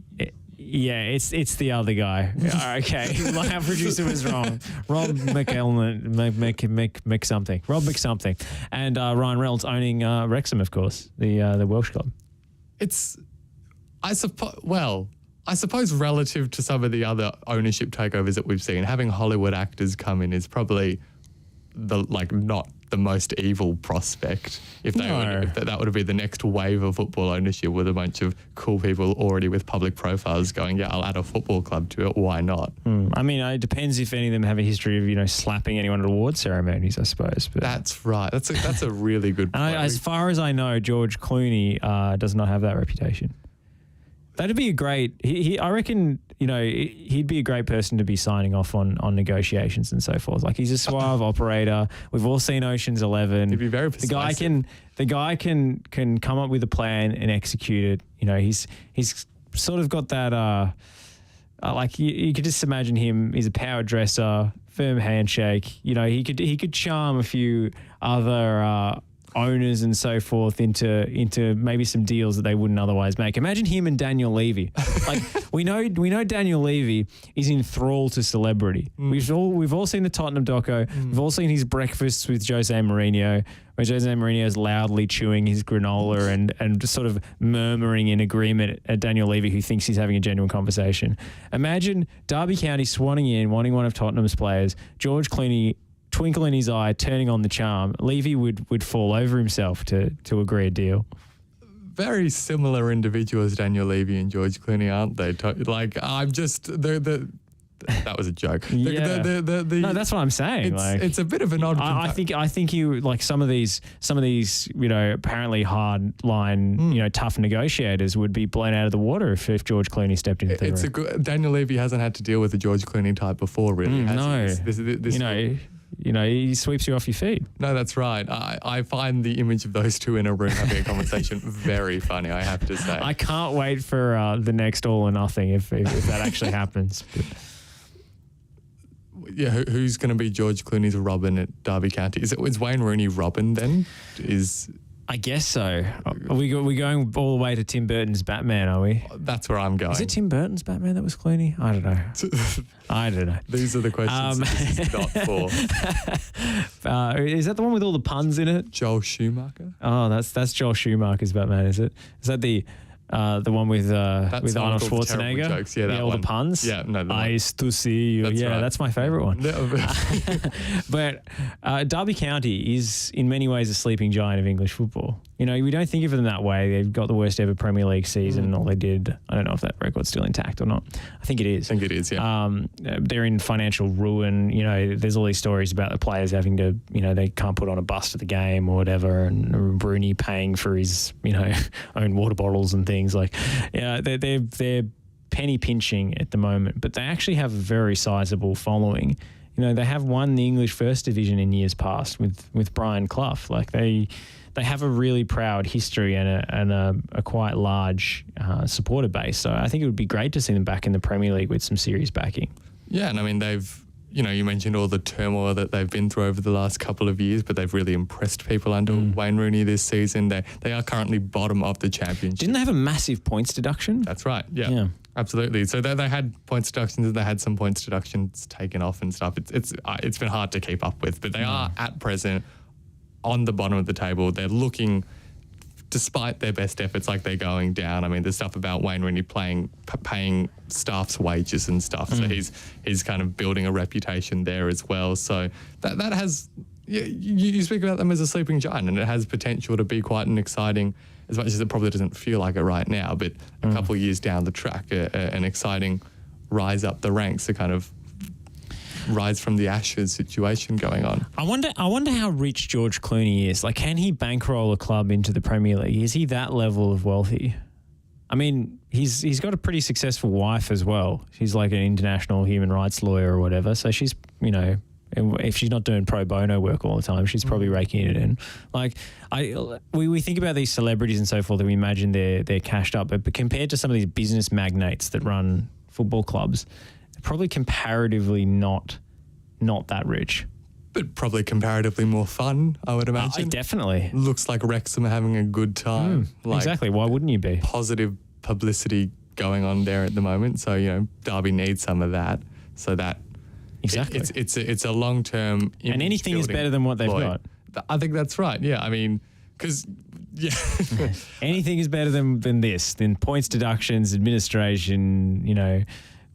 Yeah, it's the other guy. Okay, our producer was wrong. Rob McElman, McSomething. Rob McSomething. And Ryan Reynolds owning Wrexham, of course, the Welsh club. I suppose relative to some of the other ownership takeovers that we've seen, having Hollywood actors come in is probably not the most evil prospect. If that would be the next wave of football ownership with a bunch of cool people already with public profiles going, yeah, I'll add a football club to it. Why not? I mean, it depends if any of them have a history of slapping anyone at award ceremonies, I suppose. But that's right. That's a really good point. As far as I know, George Clooney does not have that reputation. That'd be a great. I reckon. He'd be a great person to be signing off on negotiations and so forth. Like, he's a suave operator. We've all seen Ocean's 11. He'd be very persuasive. The guy can come up with a plan and execute it. He's sort of got that. You could just imagine him. He's a power dresser, firm handshake. He could charm a few other owners and so forth into maybe some deals that they wouldn't otherwise make. Imagine him and Daniel Levy. Like, we know Daniel Levy is in thrall to celebrity. We've all seen the Tottenham doco. We've all seen his breakfasts with Jose Mourinho, where Jose Mourinho is loudly chewing his granola and just sort of murmuring in agreement at Daniel Levy, who thinks he's having a genuine conversation. Imagine Derby County swanning in, wanting one of Tottenham's players, George Clooney twinkle in his eye, turning on the charm. Levy would fall over himself to agree a deal. Very similar individuals, Daniel Levy and George Clooney, aren't they? I'm just the That was a joke. Yeah. No, that's what I'm saying. It's a bit of an odd. I think you like some of these apparently hard line tough negotiators would be blown out of the water if George Clooney stepped into the room. Daniel Levy hasn't had to deal with a George Clooney type before, really. No, he sweeps you off your feet. No, that's right. I find the image of those two in a room having a conversation very funny, I have to say. I can't wait for the next All or Nothing if that actually happens. Yeah, who's going to be George Clooney's Robin at Derby County? Is Wayne Rooney Robin then? I guess so. Are we going all the way to Tim Burton's Batman, are we? That's where I'm going. Is it Tim Burton's Batman that was Clooney? I don't know. These are the questions this is not for. Is that the one with all the puns in it? Joel Schumacher? Oh, that's Joel Schumacher's Batman, is it? Is that the one with Arnold Schwarzenegger? Jokes. Yeah, all the puns. Yeah, no. Nice to see you. That's right. That's my favourite one. But Derby County is in many ways a sleeping giant of English football. We don't think of them that way. They've got the worst ever Premier League season. And all they did, I don't know if that record's still intact or not. I think it is. Yeah. They're in financial ruin. There's all these stories about the players having to, they can't put on a bus to the game or whatever, and Bruni paying for his, own water bottles and things. They're penny pinching at the moment, but they actually have a very sizable following. They have won the English First Division in years past with Brian Clough. They have a really proud history and a quite large supporter base. So I think it would be great to see them back in the Premier League with some serious backing. Yeah, and I mean they've. You mentioned all the turmoil that they've been through over the last couple of years, but they've really impressed people under Wayne Rooney this season. They are currently bottom of the championship. Didn't they have a massive points deduction? That's right. Yeah. Absolutely. So they had points deductions and they had some points deductions taken off and stuff. It's been hard to keep up with, but they are at present on the bottom of the table. They're looking, despite their best efforts, like they're going down. I mean, there's stuff about Wayne Rooney paying staff's wages and stuff. So he's kind of building a reputation there as well. So that has, you speak about them as a sleeping giant, and it has potential to be quite an exciting, as much as it probably doesn't feel like it right now, but a couple of years down the track, an exciting rise up the ranks, a kind of rise from the ashes situation going on. I wonder how rich George Clooney is. Can he bankroll a club into the Premier League? Is he that level of wealthy? I mean, he's got a pretty successful wife as well. She's like an international human rights lawyer or whatever. So she's, if she's not doing pro bono work all the time, she's probably raking it in. We think about these celebrities and so forth, and we imagine they're cashed up, but compared to some of these business magnates that run football clubs, probably comparatively not that rich. But probably comparatively more fun, I would imagine. Definitely. Looks like Wrexham are having a good time. Exactly. Why wouldn't you be? Positive publicity going on there at the moment. So, Derby needs some of that. So that... Exactly. It's a long-term... And anything is better than what they've got. I think that's right. Yeah, I mean... Because... Yeah. Anything is better than this. Than points deductions, administration,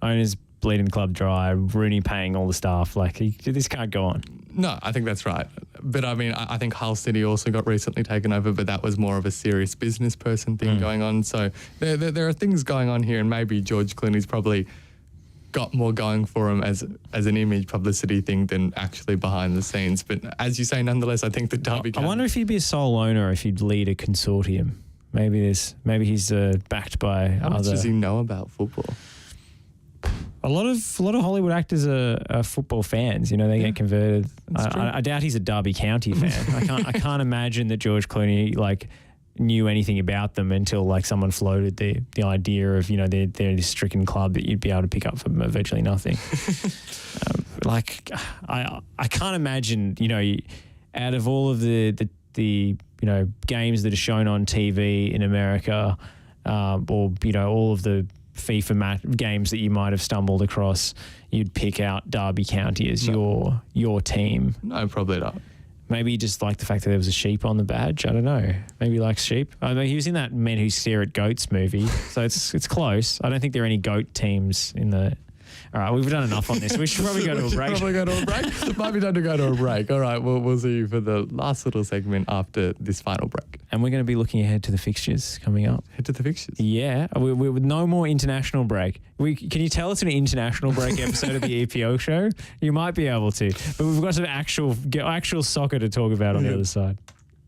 owners bleeding the club dry, Rooney paying all the staff. This can't go on. No, I think that's right. But I mean, I think Hull City also got recently taken over, but that was more of a serious business person thing going on. So there are things going on here, and maybe George Clooney's probably got more going for him as an image publicity thing than actually behind the scenes. But as you say, nonetheless, I think that Derby... I wonder if he'd be a sole owner or if he'd lead a consortium. Maybe he's backed by How much does he know about football? A lot of Hollywood actors are football fans. They get converted. I doubt he's a Derby County fan. I can't imagine that George Clooney knew anything about them until someone floated the idea of they're this stricken club that you'd be able to pick up for virtually nothing. I can't imagine out of all of the games that are shown on TV in America, or all of the FIFA games that you might have stumbled across, you'd pick out Derby County as your team. No, probably not. Maybe he just liked the fact that there was a sheep on the badge. I don't know. Maybe he likes sheep. I mean, he was in that Men Who Stare at Goats movie, so it's close. I don't think there are any goat teams in the... All right, we've done enough on this. We should probably go to a break. Probably go to a break. It might be time to go to a break. All right, we'll see you for the last little segment after this final break. And we're going to be looking ahead to the fixtures coming up. Head to the fixtures. Yeah, we with no more international break. Can you tell it's an international break episode of the EPL show? You might be able to, but we've got some actual soccer to talk about on the other side.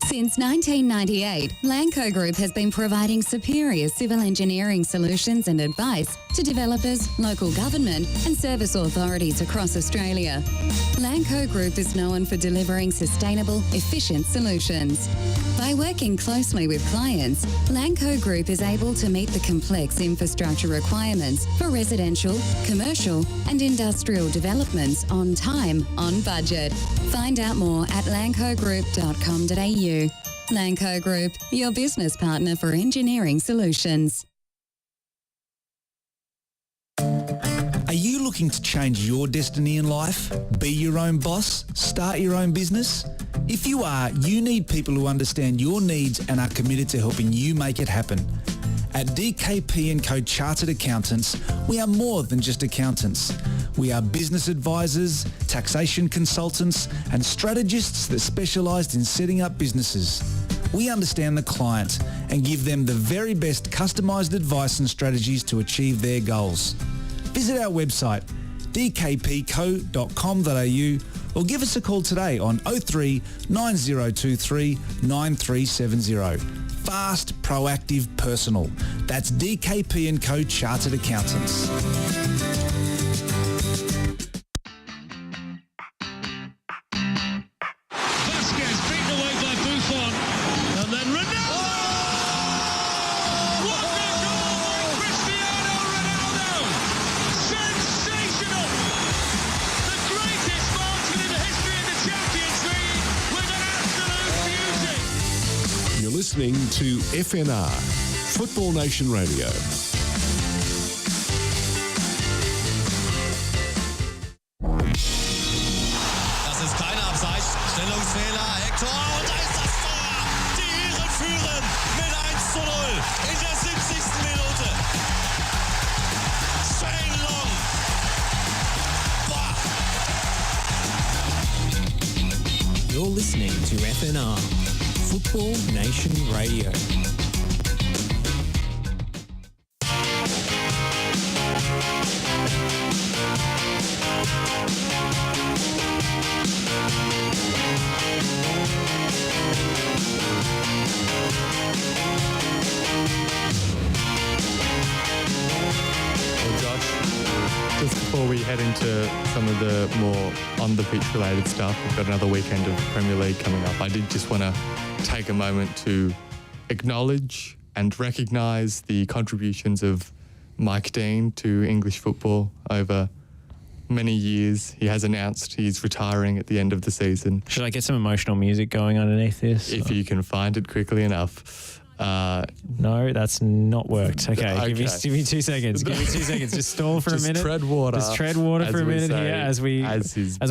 Since 1998, Lanco Group has been providing superior civil engineering solutions and advice to developers, local government and service authorities across Australia. Lanco Group is known for delivering sustainable, efficient solutions. By working closely with clients, Lanco Group is able to meet the complex infrastructure requirements for residential, commercial and industrial developments on time, on budget. Find out more at lancogroup.com.au. Lanco Group, your business partner for engineering solutions. Are you looking to change your destiny in life? Be your own boss? Start your own business? If you are, you need people who understand your needs and are committed to helping you make it happen. At DKP & Co Chartered Accountants, we are more than just accountants. We are business advisors, taxation consultants and strategists that specialise in setting up businesses. We understand the client and give them the very best customised advice and strategies to achieve their goals. Visit our website dkpco.com.au or give us a call today on 03 9023 9370. Fast, proactive, personal. That's DKP & Co Chartered Accountants. Vasquez beaten away by Buffon, and then Ronaldo! What a goal by Cristiano Ronaldo! Sensational! The greatest margin in the history of the Champions League with an absolute beauty! You're listening to FNR, Football Nation Radio. Das ist kein Abseits. Stellungsfehler. Hector. Und da ist das Tor. Die Iren führen mit 1:0 in der 70. Minute. Shane Long. Boah. You're listening to FNR, Football Nation Radio. Just before we head into some of the more on-the-pitch related stuff, we've got another weekend of Premier League coming up. I did just want to take a moment to acknowledge and recognise the contributions of Mike Dean to English football over many years. He has announced he's retiring at the end of the season. Should I get some emotional music going underneath this? If you can find it quickly enough. No, that's not worked. Okay, Give me 2 seconds. Give me 2 seconds. Just stall for a minute. Tread water. Just tread water for a minute here as we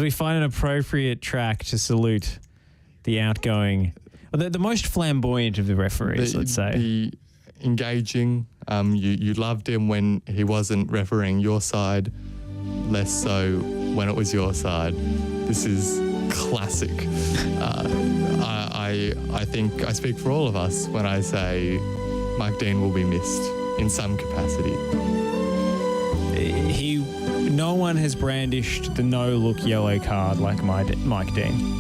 find an appropriate track to salute the outgoing, the most flamboyant of the referees. Let's say the engaging. You loved him when he wasn't refereeing your side, less so when it was your side. This is classic. I think I speak for all of us when I say Mike Dean will be missed in some capacity. No one has brandished the no-look yellow card like Mike Dean.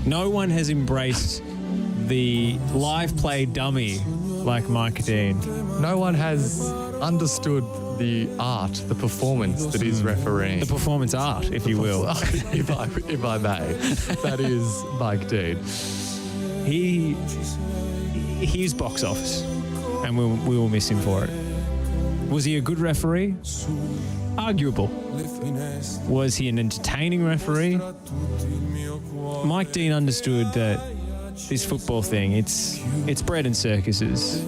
No one has embraced the live play dummy like Mike Dean. No one has understood the art, the performance that is refereeing. The performance art, if you will. if I may. That is Mike Dean. He's box office, and we will miss him for it. Was he a good referee? Arguable. Was he an entertaining referee? Mike Dean understood that this football thing, it's bread and circuses.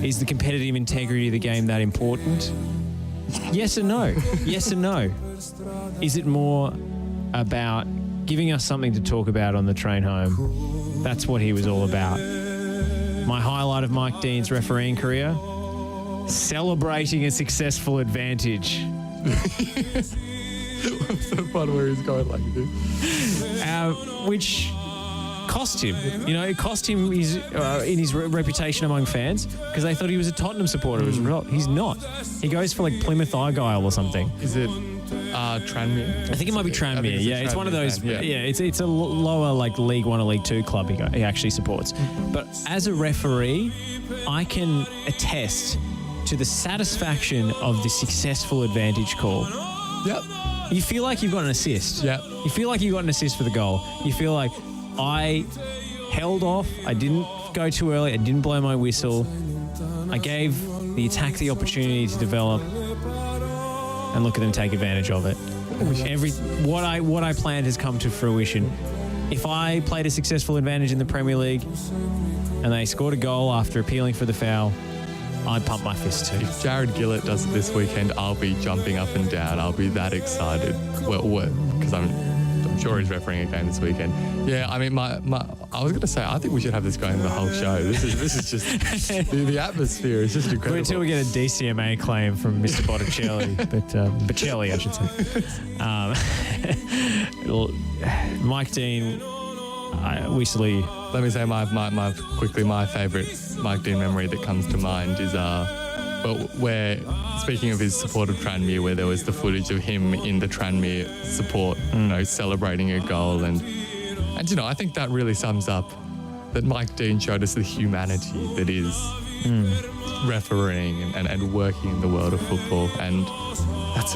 Is the competitive integrity of the game that important? Yes and no. Yes and no. Is it more about giving us something to talk about on the train home? That's what he was all about. My highlight of Mike Dean's refereeing career, celebrating a successful advantage What's the part where he's going like this? Which cost him. You know, it cost him his in his reputation among fans because they thought he was a Tottenham supporter as a result. He's not. He goes for like Plymouth Argyle or something. Is it Tranmere? I think it might be Tranmere. Yeah, it's one of those. Yeah, it's a lower like League 1 or League 2 club he actually supports. But as a referee, I can attest to the satisfaction of the successful advantage call. Yep. You feel like you've got an assist. Yep. You feel like you got an assist for the goal. You feel like I held off. I didn't go too early. I didn't blow my whistle. I gave the attack the opportunity to develop, and look at them take advantage of it. What I planned has come to fruition. If I played a successful advantage in the Premier League and they scored a goal after appealing for the foul, I'd pump my fist too. If Jared Gillett does it this weekend, I'll be jumping up and down. I'll be that excited. Well, because I'm sure he's refereeing a game this weekend. Yeah, I mean, I was going to say, I think we should have this going the whole show. This is just the atmosphere is just incredible. Until we get a DCMA claim from Mr. Botticelli, but Bocelli, I should say. Mike Dean, Weasley. Let me say my favourite Mike Dean memory that comes to mind is where, speaking of his support of Tranmere, where there was the footage of him in the Tranmere support, celebrating a goal, and I think that really sums up that Mike Dean showed us the humanity that is refereeing and working in the world of football, and that's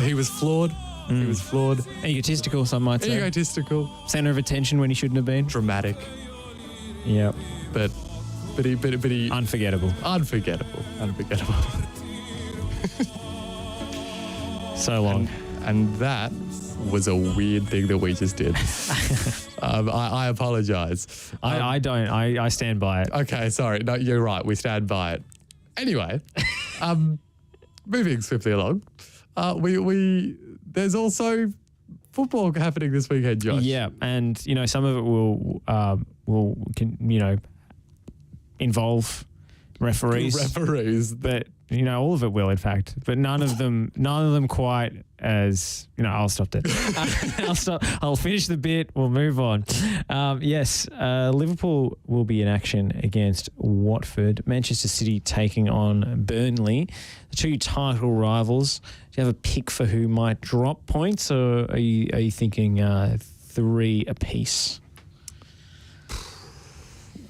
he was flawed. He was flawed. Egotistical, some might say. Egotistical. Centre of attention when he shouldn't have been. Dramatic. Yep. But he unforgettable. So long. And that was a weird thing that we just did. I apologise. I don't. I stand by it. Okay, sorry. No, you're right. We stand by it. Anyway, moving swiftly along, there's also football happening this weekend, Josh. Yeah, and some of it will involve referees. But all of it will, in fact. But none of them quite as I'll stop there. I'll finish the bit. We'll move on. Yes, Liverpool will be in action against Watford. Manchester City taking on Burnley, the two title rivals. Do you have a pick for who might drop points, or are you thinking 3 apiece?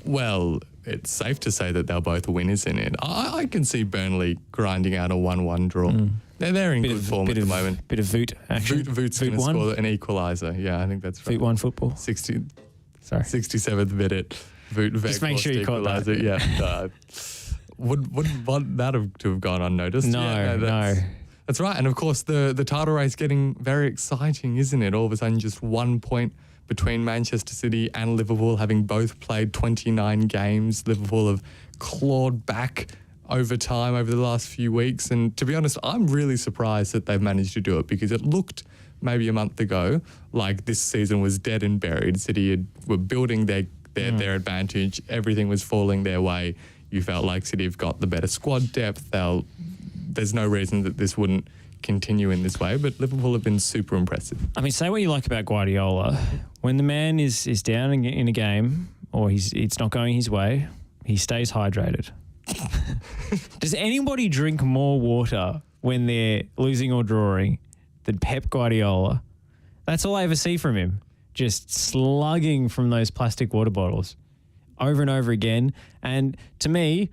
Well, it's safe to say that they'll both win, isn't it? I can see Burnley grinding out a 1-1 draw. They're in good form at the moment. Bit of Voot action. Voot's going to score an equaliser. Yeah, I think that's right. Voot 1 football. 67th minute. Voot just make sure you caught that. Yeah. Wouldn't want that to have gone unnoticed. No. That's right. And of course, the title race getting very exciting, isn't it? All of a sudden, just 1 point between Manchester City and Liverpool, having both played 29 games. Liverpool have clawed back over time over the last few weeks. And to be honest, I'm really surprised that they've managed to do it, because it looked maybe a month ago like this season was dead and buried. City were building their advantage. Everything was falling their way. You felt like City have got the better squad depth. There's no reason that this wouldn't continue in this way, but Liverpool have been super impressive. I mean, say what you like about Guardiola. When the man is down in a game, or it's not going his way, he stays hydrated. Does anybody drink more water when they're losing or drawing than Pep Guardiola? That's all I ever see from him. Just slugging from those plastic water bottles over and over again. And to me,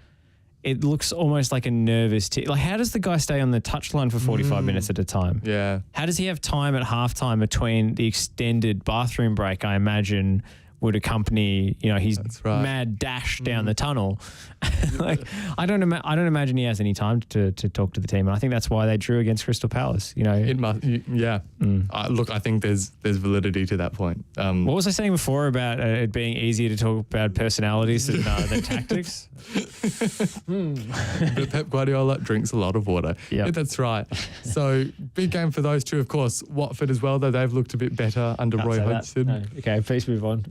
it looks almost like a nervous like, how does the guy stay on the touchline for 45 minutes at a time? Yeah. How does he have time at halftime between the extended bathroom break, I imagine, would accompany, his mad dash down the tunnel? I don't imagine he has any time to talk to the team. And I think that's why they drew against Crystal Palace. It must, yeah. Look, I think there's validity to that point. What was I saying before about it being easier to talk about personalities than tactics? But Pep Guardiola drinks a lot of water. Yep. Yeah, that's right. So big game for those two, of course. Watford as well, though they've looked a bit better under Roy Hodgson. No. Okay, please move on.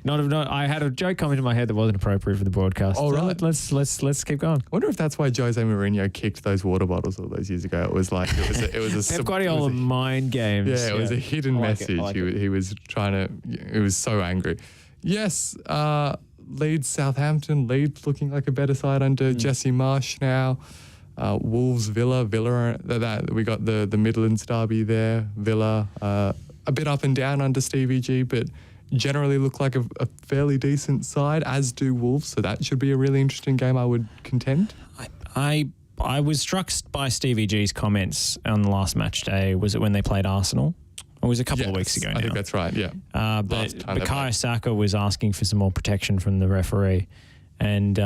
I had a joke come into my head that wasn't appropriate for the broadcast. All right. Let's keep going. I wonder if that's why Jose Mourinho kicked those water bottles all those years ago. It was like it was a Pep Guardiola mind games. Yeah, it was a hidden message. He was trying to. He was so angry. Yes, Leeds, Southampton. Leeds looking like a better side under Jesse Marsh now. Wolves, Villa. That we got the Midlands derby there. Villa, a bit up and down under Stevie G, but generally look like a fairly decent side, as do Wolves. So that should be a really interesting game, I would contend. I was struck by Stevie G's comments on the last match day. Was it when they played Arsenal? It was a couple of weeks ago now. I think that's right, yeah. But Bukayo Saka was asking for some more protection from the referee. And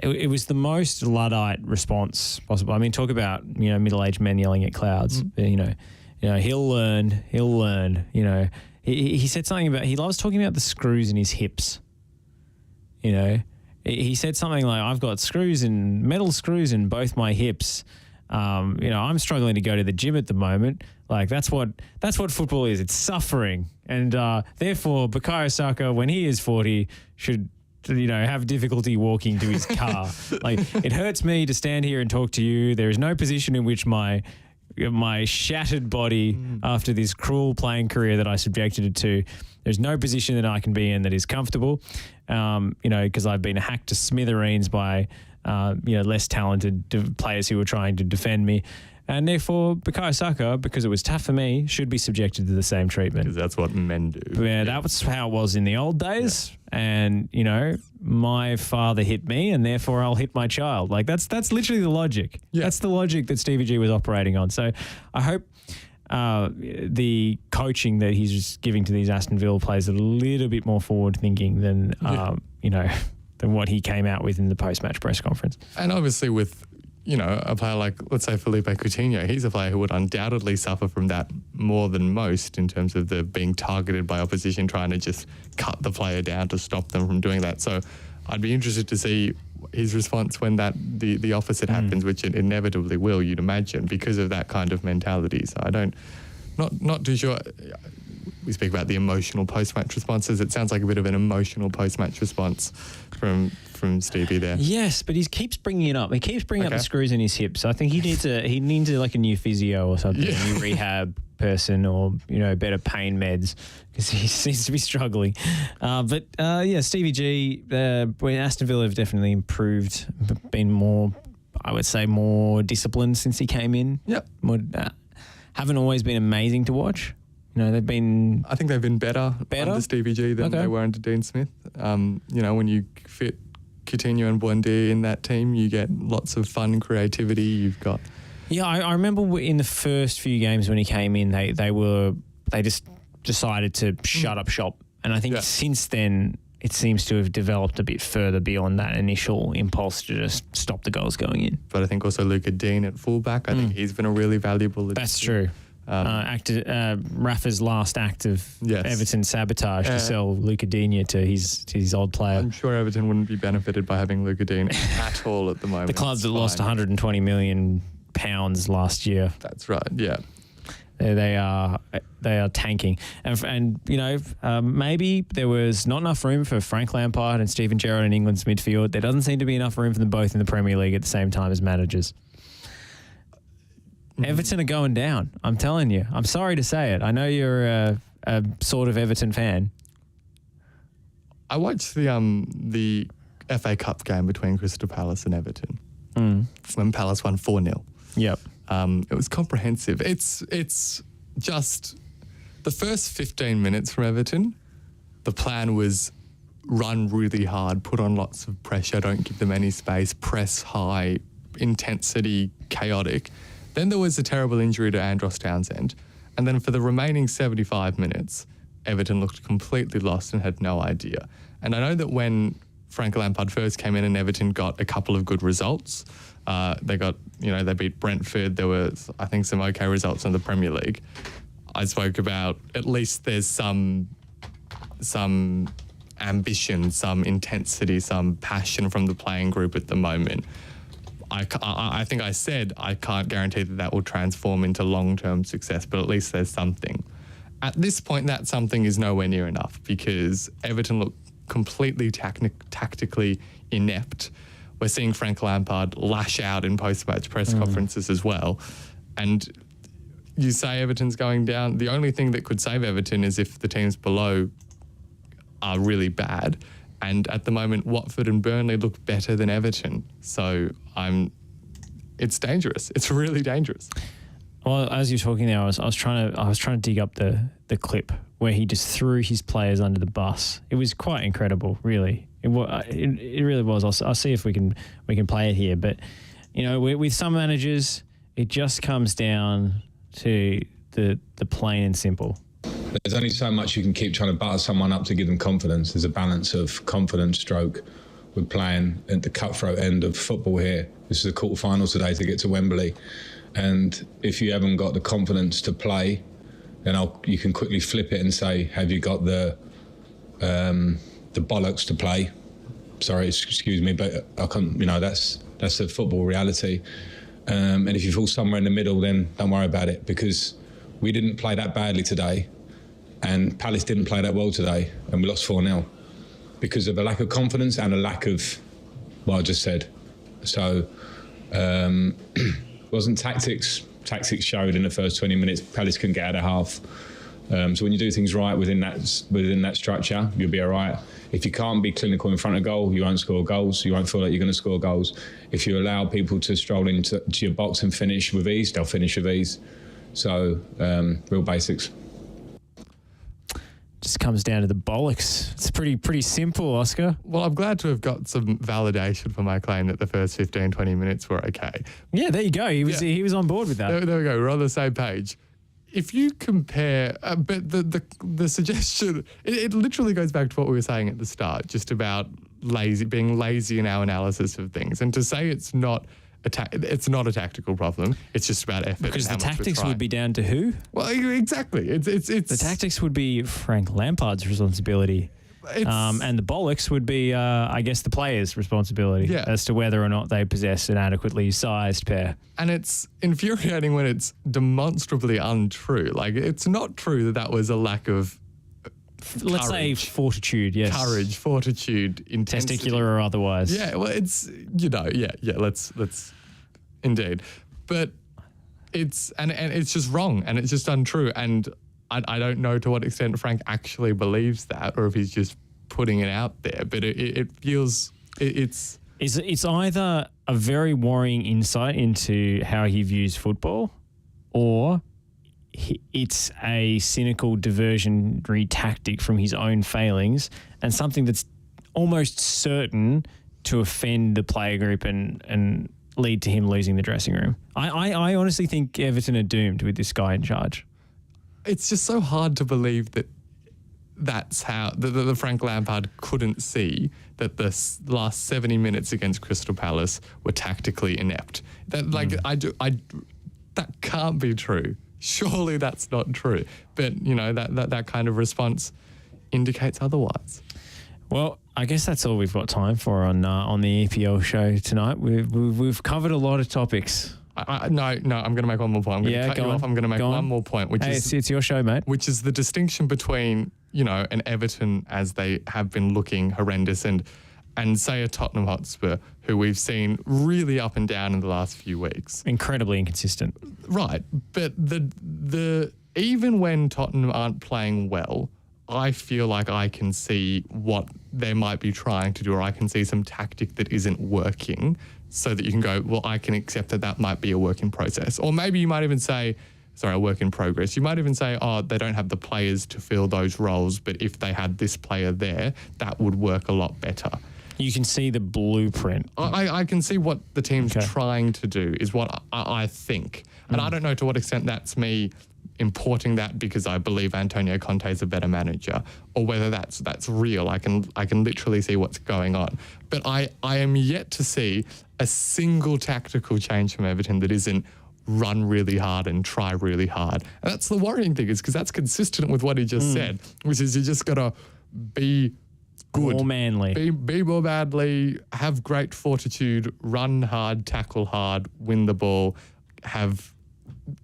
it was the most Luddite response possible. I mean, talk about, middle-aged men yelling at clouds. He'll learn. He said something about, he loves talking about the screws in his hips. He said something like, I've got metal screws in both my hips. I'm struggling to go to the gym at the moment. Like that's what football is. It's suffering. And therefore, Bukayo Saka, when he is 40, should have difficulty walking to his car. Like, it hurts me to stand here and talk to you. There is no position in which my shattered body after this cruel playing career that I subjected it to, there's no position that I can be in that is comfortable, because I've been hacked to smithereens by, less talented players who were trying to defend me. And therefore, Bukayo Saka, because it was tough for me, should be subjected to the same treatment. Because that's what men do. Yeah, that was how it was in the old days. Yeah. And, my father hit me and therefore I'll hit my child. Like, that's literally the logic. Yeah. That's the logic that Stevie G was operating on. So I hope the coaching that he's just giving to these Aston Villa players are a little bit more forward-thinking than, than what he came out with in the post-match press conference. And obviously with, a player like, let's say, Felipe Coutinho, he's a player who would undoubtedly suffer from that more than most in terms of the being targeted by opposition, trying to just cut the player down to stop them from doing that. So I'd be interested to see his response when the opposite happens, which it inevitably will, you'd imagine, because of that kind of mentality. So not too sure. We speak about the emotional post-match responses. It sounds like a bit of an emotional post-match response from Stevie there. Yes, but he keeps bringing it up. He keeps bringing up the screws in his hips. I think he needs like a new physio or something, a new rehab person, or better pain meds, because he seems to be struggling. But Stevie G, Aston Villa have definitely improved, been more, I would say, more disciplined since he came in. Yep. Haven't always been amazing to watch. They've been... I think they've been better under Stevie G than they were under Dean Smith. When you fit Coutinho and Buendia in that team, you get lots of fun creativity. You've got... Yeah, I remember in the first few games when he came in, they just decided to shut up shop. And I think since then, it seems to have developed a bit further beyond that initial impulse to just stop the goals going in. But I think also Luca Dean at fullback, I think he's been a really valuable addition. That's true. Rafa's last act of Everton sabotage to sell Luca Digne to his old player. I'm sure Everton wouldn't be benefited by having Luca Dean at all at the moment. The club that lost £120 million last year. That's right, yeah. They are tanking. And maybe there was not enough room for Frank Lampard and Steven Gerrard in England's midfield. There doesn't seem to be enough room for them both in the Premier League at the same time as managers. Everton are going down. I'm telling you. I'm sorry to say it. I know you're a sort of Everton fan. I watched the FA Cup game between Crystal Palace and Everton when Palace won 4-0. Yep. It was comprehensive. It's just the first 15 minutes from Everton, the plan was run really hard, put on lots of pressure, don't give them any space, press high, intensity, chaotic. Then there was a terrible injury to Andros Townsend. And then for the remaining 75 minutes, Everton looked completely lost and had no idea. And I know that when Frank Lampard first came in and Everton got a couple of good results, they beat Brentford. There was, I think, some okay results in the Premier League. I spoke about at least there's some ambition, some intensity, some passion from the playing group at the moment. I think I said I can't guarantee that will transform into long-term success, but at least there's something. at this point, that something is nowhere near enough because Everton look completely tactically inept. We're seeing Frank Lampard lash out in post-match press conferences as well. And you say Everton's going down. The only thing that could save Everton is if the teams below are really bad. And at the moment, Watford and Burnley look better than Everton. So it's dangerous. It's really dangerous. Well, as you're talking there, I was trying to dig up the clip where he just threw his players under the bus. It was quite incredible, really. It really was. I'll see if we can play it here. But you know, with some managers, it just comes down to the plain and simple. There's only so much you can keep trying to butter someone up to give them confidence. There's a balance of confidence stroke. We're playing at the cutthroat end of football here. This is a quarter-final today to get to Wembley. And if you haven't got the confidence to play, then you can quickly flip it and say, have you got the bollocks to play? Sorry, excuse me, but I can't, that's the football reality. And if you fall somewhere in the middle, then don't worry about it, because we didn't play that badly today and Palace didn't play that well today and we lost 4-0 because of a lack of confidence and a lack of what I just said. So wasn't tactics. Tactics showed in the first 20 minutes. Palace couldn't get out of half. So when you do things right within that structure, you'll be all right. If you can't be clinical in front of goal, you won't score goals. You won't feel like you're going to score goals. If you allow people to stroll into your box and finish with ease, they'll finish with ease. So real basics. Just comes down to the bollocks. It's pretty simple, Oscar. Well, I'm glad to have got some validation for my claim that the first 15, 20 minutes were okay. Yeah, there you go. He was on board with that. There we go. We're on the same page. If you compare, but the suggestion, it literally goes back to what we were saying at the start, just about being lazy in our analysis of things, and to say it's not a tactical problem. It's just about effort. Because the tactics would be down to who? Well, exactly. It's the tactics would be Frank Lampard's responsibility. And the bollocks would be, I guess, the players' responsibility as to whether or not they possess an adequately sized pair. And it's infuriating when it's demonstrably untrue. Like, it's not true that was a lack of let's say fortitude, yes. Courage, fortitude, intensity. Testicular or otherwise. Yeah, well, it's, let's indeed. But it's just wrong and it's just untrue. And I don't know to what extent Frank actually believes that or if he's just putting it out there. But it feels it's either a very worrying insight into how he views football, or it's a cynical diversionary tactic from his own failings and something that's almost certain to offend the player group and lead to him losing the dressing room. I honestly think Everton are doomed with this guy in charge. It's just so hard to believe that that's how the Frank Lampard couldn't see that the last 70 minutes against Crystal Palace were tactically inept. That that can't be true. Surely that's not true. But that kind of response indicates otherwise. Well, I guess that's all we've got time for on the EPL show tonight. We've covered a lot of topics. No, I'm going to make one more point. I'm going to cut you off. I'm going to make one more point, which is it's your show, mate. Which is the distinction between an Everton, as they have been looking horrendous, and say a Tottenham Hotspur, who we've seen really up and down in the last few weeks. Incredibly inconsistent. Right, but the even when Tottenham aren't playing well, I feel like I can see what they might be trying to do, or I can see some tactic that isn't working, so that you can go, well, I can accept that might be a work in process. Or maybe you might even say, a work in progress. You might even say, they don't have the players to fill those roles, but if they had this player there, that would work a lot better. You can see the blueprint. I can see what the team's trying to do, is what I think. And I don't know to what extent that's me importing that because I believe Antonio Conte is a better manager, or whether that's real. I can literally see what's going on. But I am yet to see a single tactical change from Everton that isn't run really hard and try really hard. And that's the worrying thing, is because that's consistent with what he just said, which is you just got to be good. More manly. Be more manly, have great fortitude, run hard, tackle hard, win the ball, have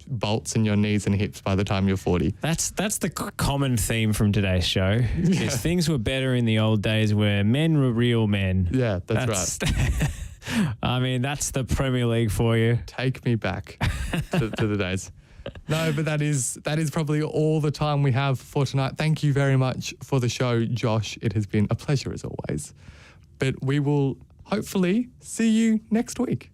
bolts in your knees and hips by the time you're 40. That's the common theme from today's show. Because things were better in the old days where men were real men. Yeah, that's right. I mean, that's the Premier League for you. Take me back to the days. No, but that is probably all the time we have for tonight. Thank you very much for the show, Josh. It has been a pleasure as always. But we will hopefully see you next week.